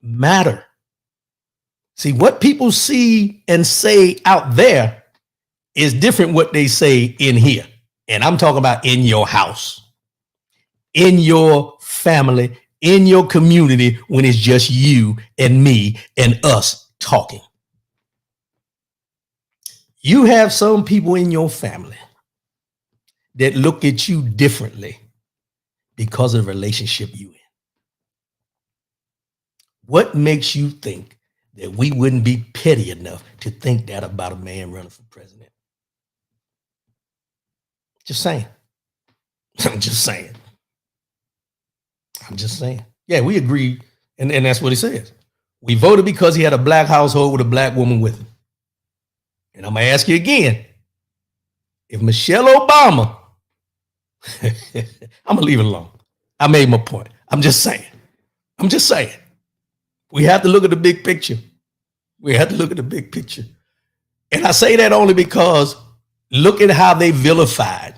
matter. See, what people see and say out there is different what they say in here. And I'm talking about in your house, in your family, in your community, when it's just you and me and us talking. You have some people in your family that look at you differently because of the relationship you in. What makes you think that we wouldn't be petty enough to think that about a man running for president? Just saying. I'm just saying. I'm just saying. Yeah, we agreed, and that's what he says. We voted because he had a black household with a black woman with him. And I'm going to ask you again, if Michelle Obama, I'm going to leave it alone. I made my point. I'm just saying. We have to look at the big picture. And I say that only because look at how they vilified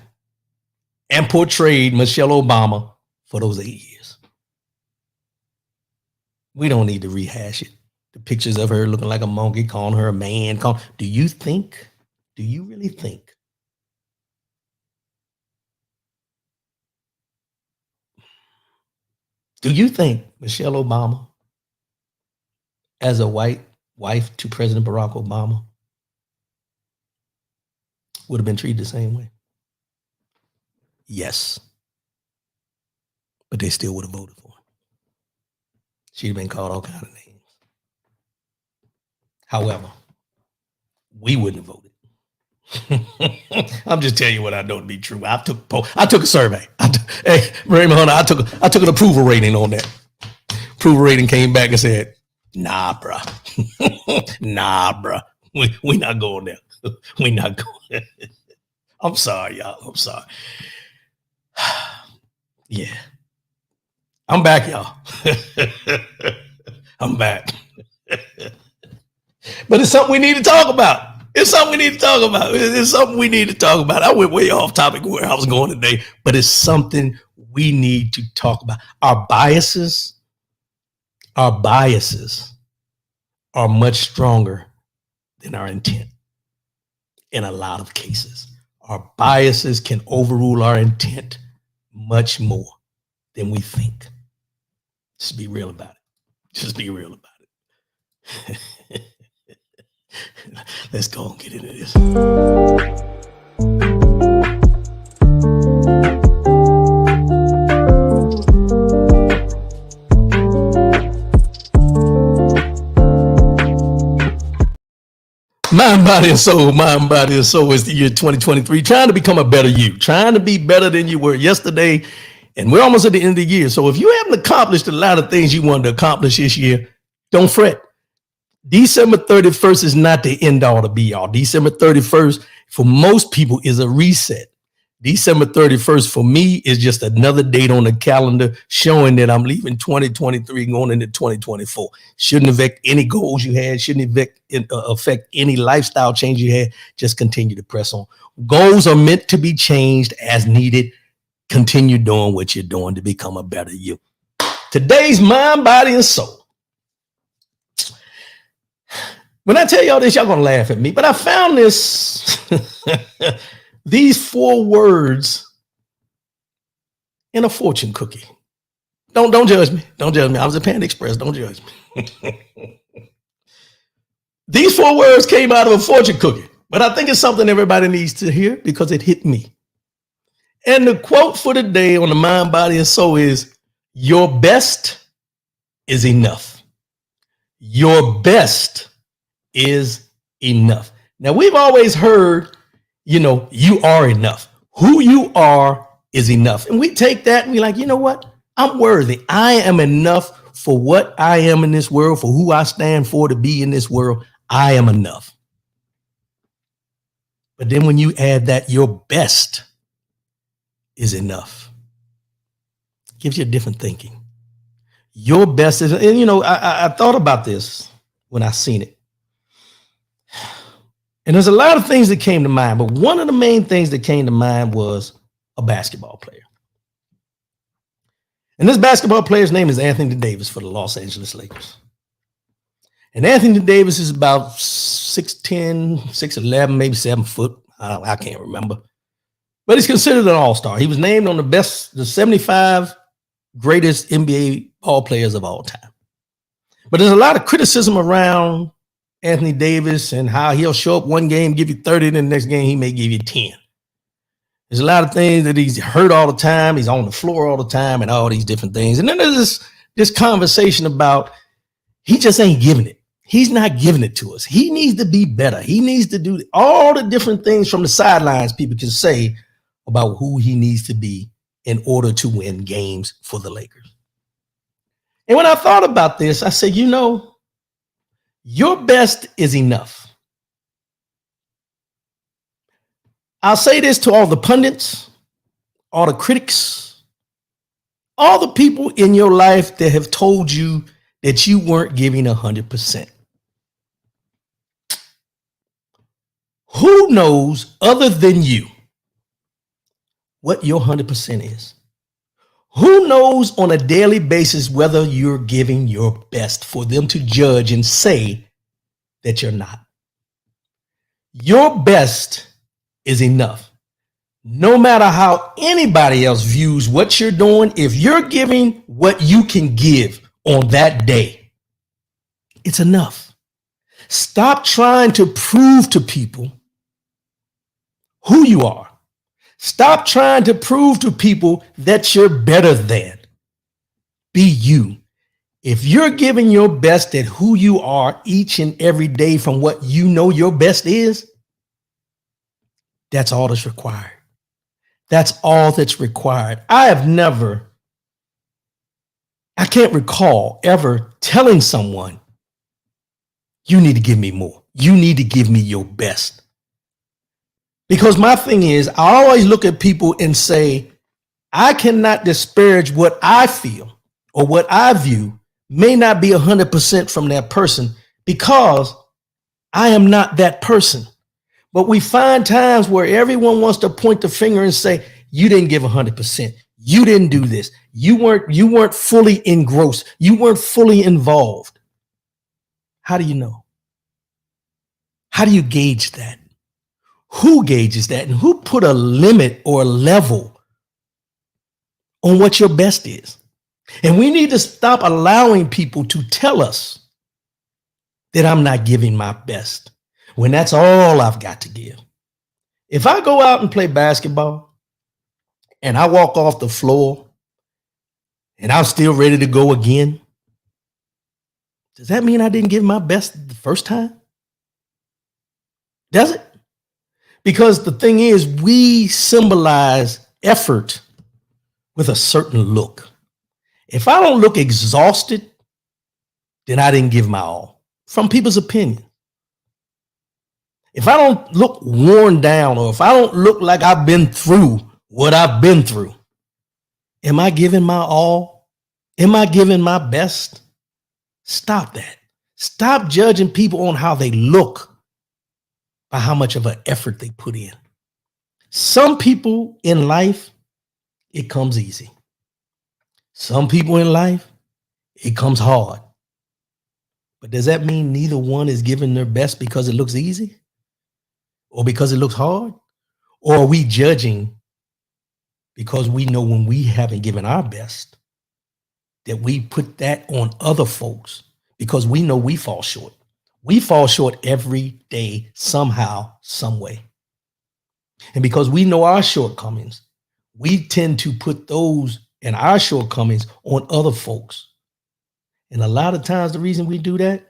and portrayed Michelle Obama for those 8 years. We don't need to rehash it. The pictures of her looking like a monkey, calling her a man. Do you really think Michelle Obama, as a white wife to President Barack Obama, would have been treated the same way? Yes. But they still would have voted for her. She'd have been called all kinds of names. However, we wouldn't have voted. I'm just telling you what I know to be true. I took a survey. Hey, Raymond Hunter, I took an approval rating on that. Approval rating came back and said, nah, bruh. We not going there. We not going there. I'm sorry, y'all. I'm sorry. Yeah. I'm back, y'all. I'm back. But it's something we need to talk about. I went way off topic where I was going today, but it's something we need to talk about. Our biases are much stronger than our intent in a lot of cases. Our biases can overrule our intent much more than we think. Just be real about it. Let's go and get into this. Mind, body, and soul is the year 2023. Trying to become a better you, trying to be better than you were yesterday. And we're almost at the end of the year. So if you haven't accomplished a lot of things you wanted to accomplish this year, don't fret. December 31st is not the end all to be all. December 31st for most people is a reset. December 31st for me is just another date on the calendar showing that I'm leaving 2023 and going into 2024. Shouldn't affect any goals you had. Shouldn't affect any lifestyle change you had. Just continue to press on. Goals are meant to be changed as needed. Continue doing what you're doing to become a better you. Today's mind, body, and soul. When I tell y'all this, y'all gonna laugh at me, but I found this, these 4 words in a fortune cookie. Don't judge me. Don't judge me. I was at Panda Express. Don't judge me. These 4 words came out of a fortune cookie, but I think it's something everybody needs to hear because it hit me. And the quote for today on the mind, body, and soul is, your best is enough. Your best is enough. Now, we've always heard, you are enough. Who you are is enough. And we take that and we're like, you know what? I'm worthy. I am enough for what I am in this world, for who I stand for to be in this world. I am enough. But then when you add that your best is enough, it gives you a different thinking. Your best is, and I thought about this when I seen it. And there's a lot of things that came to mind, but one of the main things that came to mind was a basketball player. And this basketball player's name is Anthony Davis for the Los Angeles Lakers. And Anthony Davis is about 6'10", 6'11", maybe 7 foot. I can't remember. But he's considered an all-star. He was named on the 75 greatest NBA ball players of all time. But there's a lot of criticism around Anthony Davis and how he'll show up one game, give you 30, and the next game he may give you 10. There's a lot of things that he's hurt all the time. He's on the floor all the time and all these different things. And then there's this conversation about he just ain't giving it. He's not giving it to us. He needs to be better. He needs to do all the different things from the sidelines people can say about who he needs to be in order to win games for the Lakers. And when I thought about this, I said, your best is enough. I'll say this to all the pundits, all the critics, all the people in your life that have told you that you weren't giving 100%. Who knows other than you what your 100% is? Who knows on a daily basis whether you're giving your best for them to judge and say that you're not? Your best is enough. No matter how anybody else views what you're doing, if you're giving what you can give on that day, it's enough. Stop trying to prove to people who you are. Stop trying to prove to people that you're better than. Be you. If you're giving your best at who you are each and every day from what you know your best is, that's all that's required. That's all that's required. I can't recall ever telling someone, you need to give me more. You need to give me your best. Because my thing is, I always look at people and say, I cannot disparage what I feel or what I view may not be 100% from that person because I am not that person. But we find times where everyone wants to point the finger and say, you didn't give 100%. You didn't do this. You weren't fully engrossed. You weren't fully involved. How do you know? How do you gauge that? Who gauges that? And who put a limit or a level on what your best is? And we need to stop allowing people to tell us that I'm not giving my best when that's all I've got to give. If I go out and play basketball and I walk off the floor and I'm still ready to go again, does that mean I didn't give my best the first time? Does it? Because the thing is, we symbolize effort with a certain look. If I don't look exhausted, then I didn't give my all, from people's opinion. If I don't look worn down, or if I don't look like I've been through what I've been through, am I giving my all? Am I giving my best? Stop that. Stop judging people on how they look by how much of an effort they put in. Some people in life, it comes easy. Some people in life, It comes hard. But does that mean neither one is giving their best because it looks easy or because it looks hard? Or are we judging because we know when we haven't given our best that we put that on other folks because we know we fall short? We fall short every day, somehow, some way. And because we know our shortcomings, we tend to put those and our shortcomings on other folks. And a lot of times the reason we do that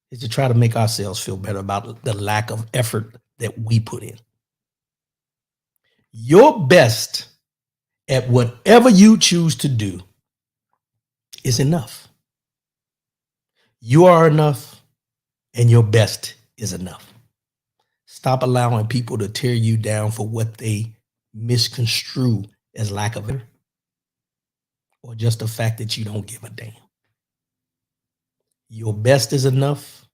is to try to make ourselves feel better about the lack of effort that we put in. Your best at whatever you choose to do is enough. You are enough, and your best is enough. Stop allowing people to tear you down for what they misconstrue as lack of effort or just the fact that you don't give a damn. Your best is enough.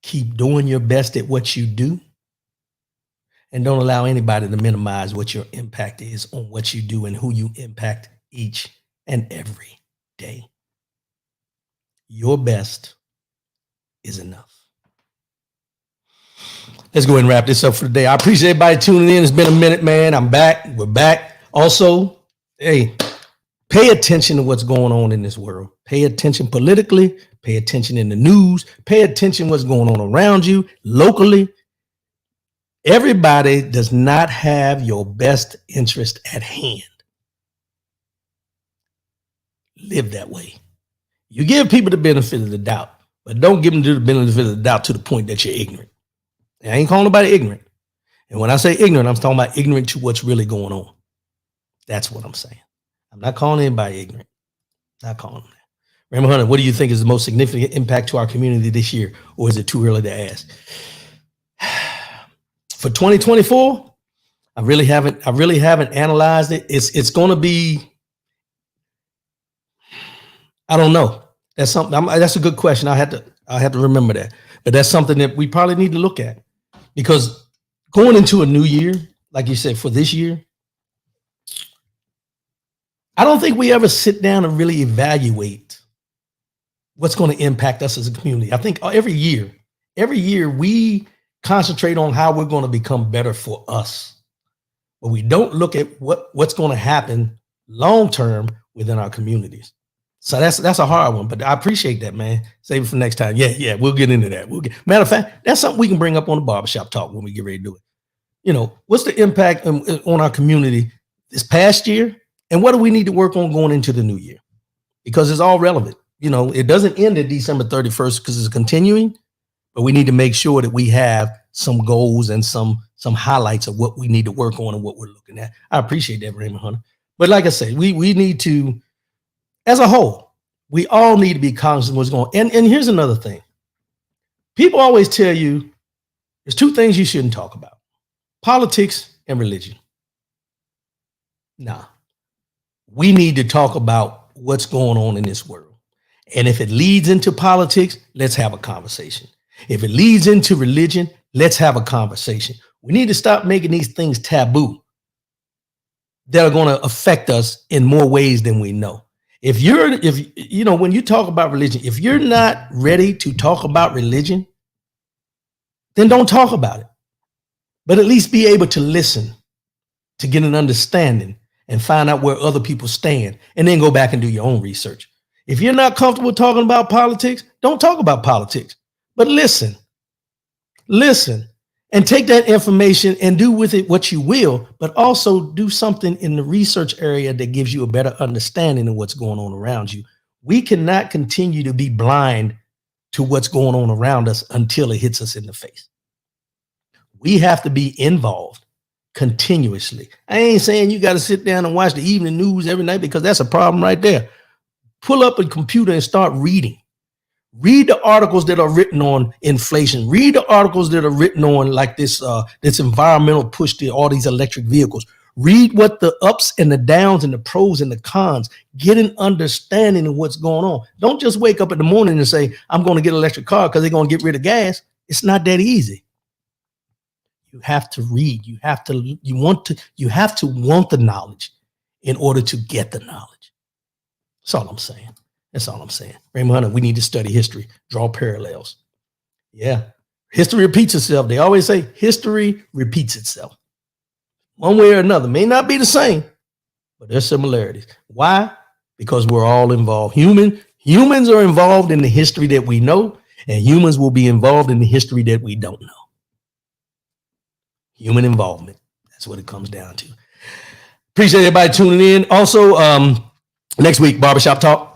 Keep doing your best at what you do. And don't allow anybody to minimize what your impact is on what you do and who you impact each and every day. Your best is enough. Let's go ahead and wrap this up for today. I appreciate everybody tuning in. It's been a minute, man. I'm back. We're back. Also, hey, pay attention to what's going on in this world. Pay attention politically. Pay attention in the news. Pay attention what's going on around you locally. Everybody does not have your best interest at hand. Live that way. You give people the benefit of the doubt, but don't give them the benefit of the doubt to the point that you're ignorant. I ain't calling nobody ignorant. And when I say ignorant, I'm talking about ignorant to what's really going on. That's what I'm saying. I'm not calling anybody ignorant. Not calling them that. Raymond Hunter, what do you think is the most significant impact to our community this year? Or is it too early to ask? For 2024, I really haven't analyzed it. It's going to be, I don't know. That's something. That's a good question. I had to remember that. But that's something that we probably need to look at, because going into a new year, like you said, for this year, I don't think we ever sit down and really evaluate what's going to impact us as a community. I think every year we concentrate on how we're going to become better for us, but we don't look at what's going to happen long term within our communities. So that's a hard one, but I appreciate that, man. Save it for next time. Yeah, we'll get into that. Matter of fact, that's something we can bring up on the barbershop talk when we get ready to do it. You know, what's the impact on our community this past year, and what do we need to work on going into the new year? Because it's all relevant. You know, it doesn't end at December 31st because it's continuing, but we need to make sure that we have some goals and some highlights of what we need to work on and what we're looking at. I appreciate that, Raymond Hunter. But like I said, we need to, as a whole, we all need to be cognizant of what's going on. And here's another thing. People always tell you there's two things you shouldn't talk about: politics and religion. Nah, we need to talk about what's going on in this world. And if it leads into politics, let's have a conversation. If it leads into religion, let's have a conversation. We need to stop making these things taboo that are going to affect us in more ways than we know. If you know, when you talk about religion, if you're not ready to talk about religion, then don't talk about it. But at least be able to listen, to get an understanding and find out where other people stand, and then go back and do your own research. If you're not comfortable talking about politics, don't talk about politics, but listen, and take that information and do with it what you will, but also do something in the research area that gives you a better understanding of what's going on around you. We cannot continue to be blind to what's going on around us until it hits us in the face. We have to be involved continuously. I ain't saying you got to sit down and watch the evening news every night, because that's a problem right there. Pull up a computer and start reading. Read the articles that are written on inflation. Read the articles that are written on like this environmental push to all these electric vehicles. Read what the ups and the downs and the pros and the cons. Get an understanding of what's going on. Don't just wake up in the morning and say, I'm going to get an electric car because they're going to get rid of gas. It's not that easy. You have to read. You have to want the knowledge in order to get the knowledge. That's all I'm saying. That's all I'm saying. Raymond Hunter, we need to study history, draw parallels. Yeah. History repeats itself. They always say history repeats itself. One way or another. May not be the same, but there's similarities. Why? Because we're all involved. Humans are involved in the history that we know, and humans will be involved in the history that we don't know. Human involvement. That's what it comes down to. Appreciate everybody tuning in. Also, next week, Barbershop Talk.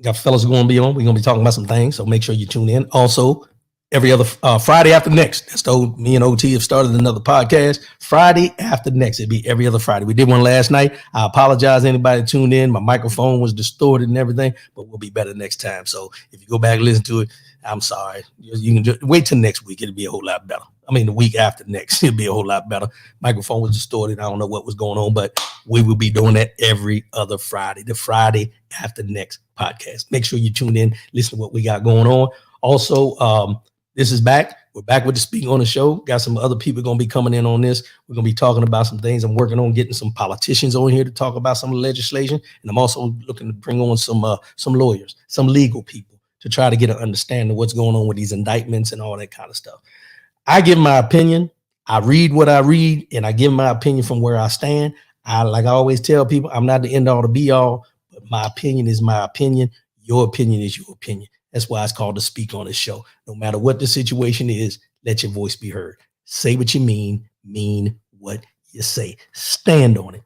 Got fellas going to be on. We're going to be talking about some things, so make sure you tune in. Also, every other Friday after next. That's me and OT have started another podcast. Friday after next. It'd be every other Friday. We did one last night. I apologize to anybody that tuned in. My microphone was distorted and everything, but we'll be better next time. So if you go back and listen to it, I'm sorry. You can just wait till next week. It'll be a whole lot better. I mean, the week after next, it'll be a whole lot better. Microphone was distorted. I don't know what was going on, but we will be doing that every other Friday, the Friday after next podcast. Make sure you tune in, listen to what we got going on. Also, this is back. We're back with the Speak on the Show. Got some other people going to be coming in on this. We're going to be talking about some things. I'm working on getting some politicians on here to talk about some legislation. And I'm also looking to bring on some lawyers, some legal people to try to get an understanding of what's going on with these indictments and all that kind of stuff. I give my opinion. I read what I read, and I give my opinion from where I stand. Like I always tell people, I'm not the end all to be all, but my opinion is my opinion. Your opinion is your opinion. That's why it's called to Speak on the Show. No matter what the situation is, let your voice be heard. Say what you mean what you say. Stand on it.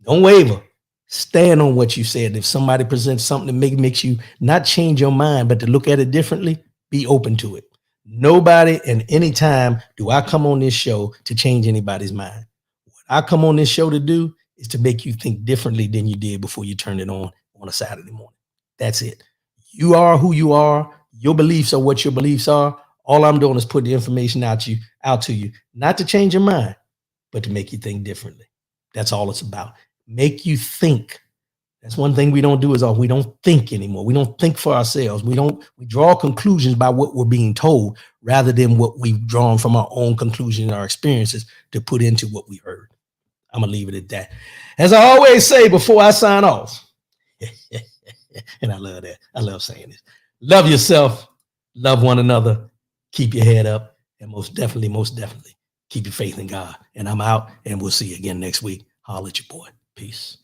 Don't waver. Stand on what you said. If somebody presents something that makes you not change your mind, but to look at it differently, be open to it. Nobody and any time do I come on this show to change anybody's mind. What I come on this show to do is to make you think differently than you did before you turned it on a Saturday morning. That's it. You are who you are. Your beliefs are what your beliefs are. All I'm doing is put the information out to you, not to change your mind, but to make you think differently. That's all it's about. Make you think. That's one thing we don't do is we don't think anymore. We don't think for ourselves. We draw conclusions by what we're being told rather than what we've drawn from our own conclusions and our experiences to put into what we heard. I'm going to leave it at that. As I always say before I sign off, and I love that. I love saying this. Love yourself. Love one another. Keep your head up. And most definitely, keep your faith in God. And I'm out, and we'll see you again next week. Holla at your boy. Peace.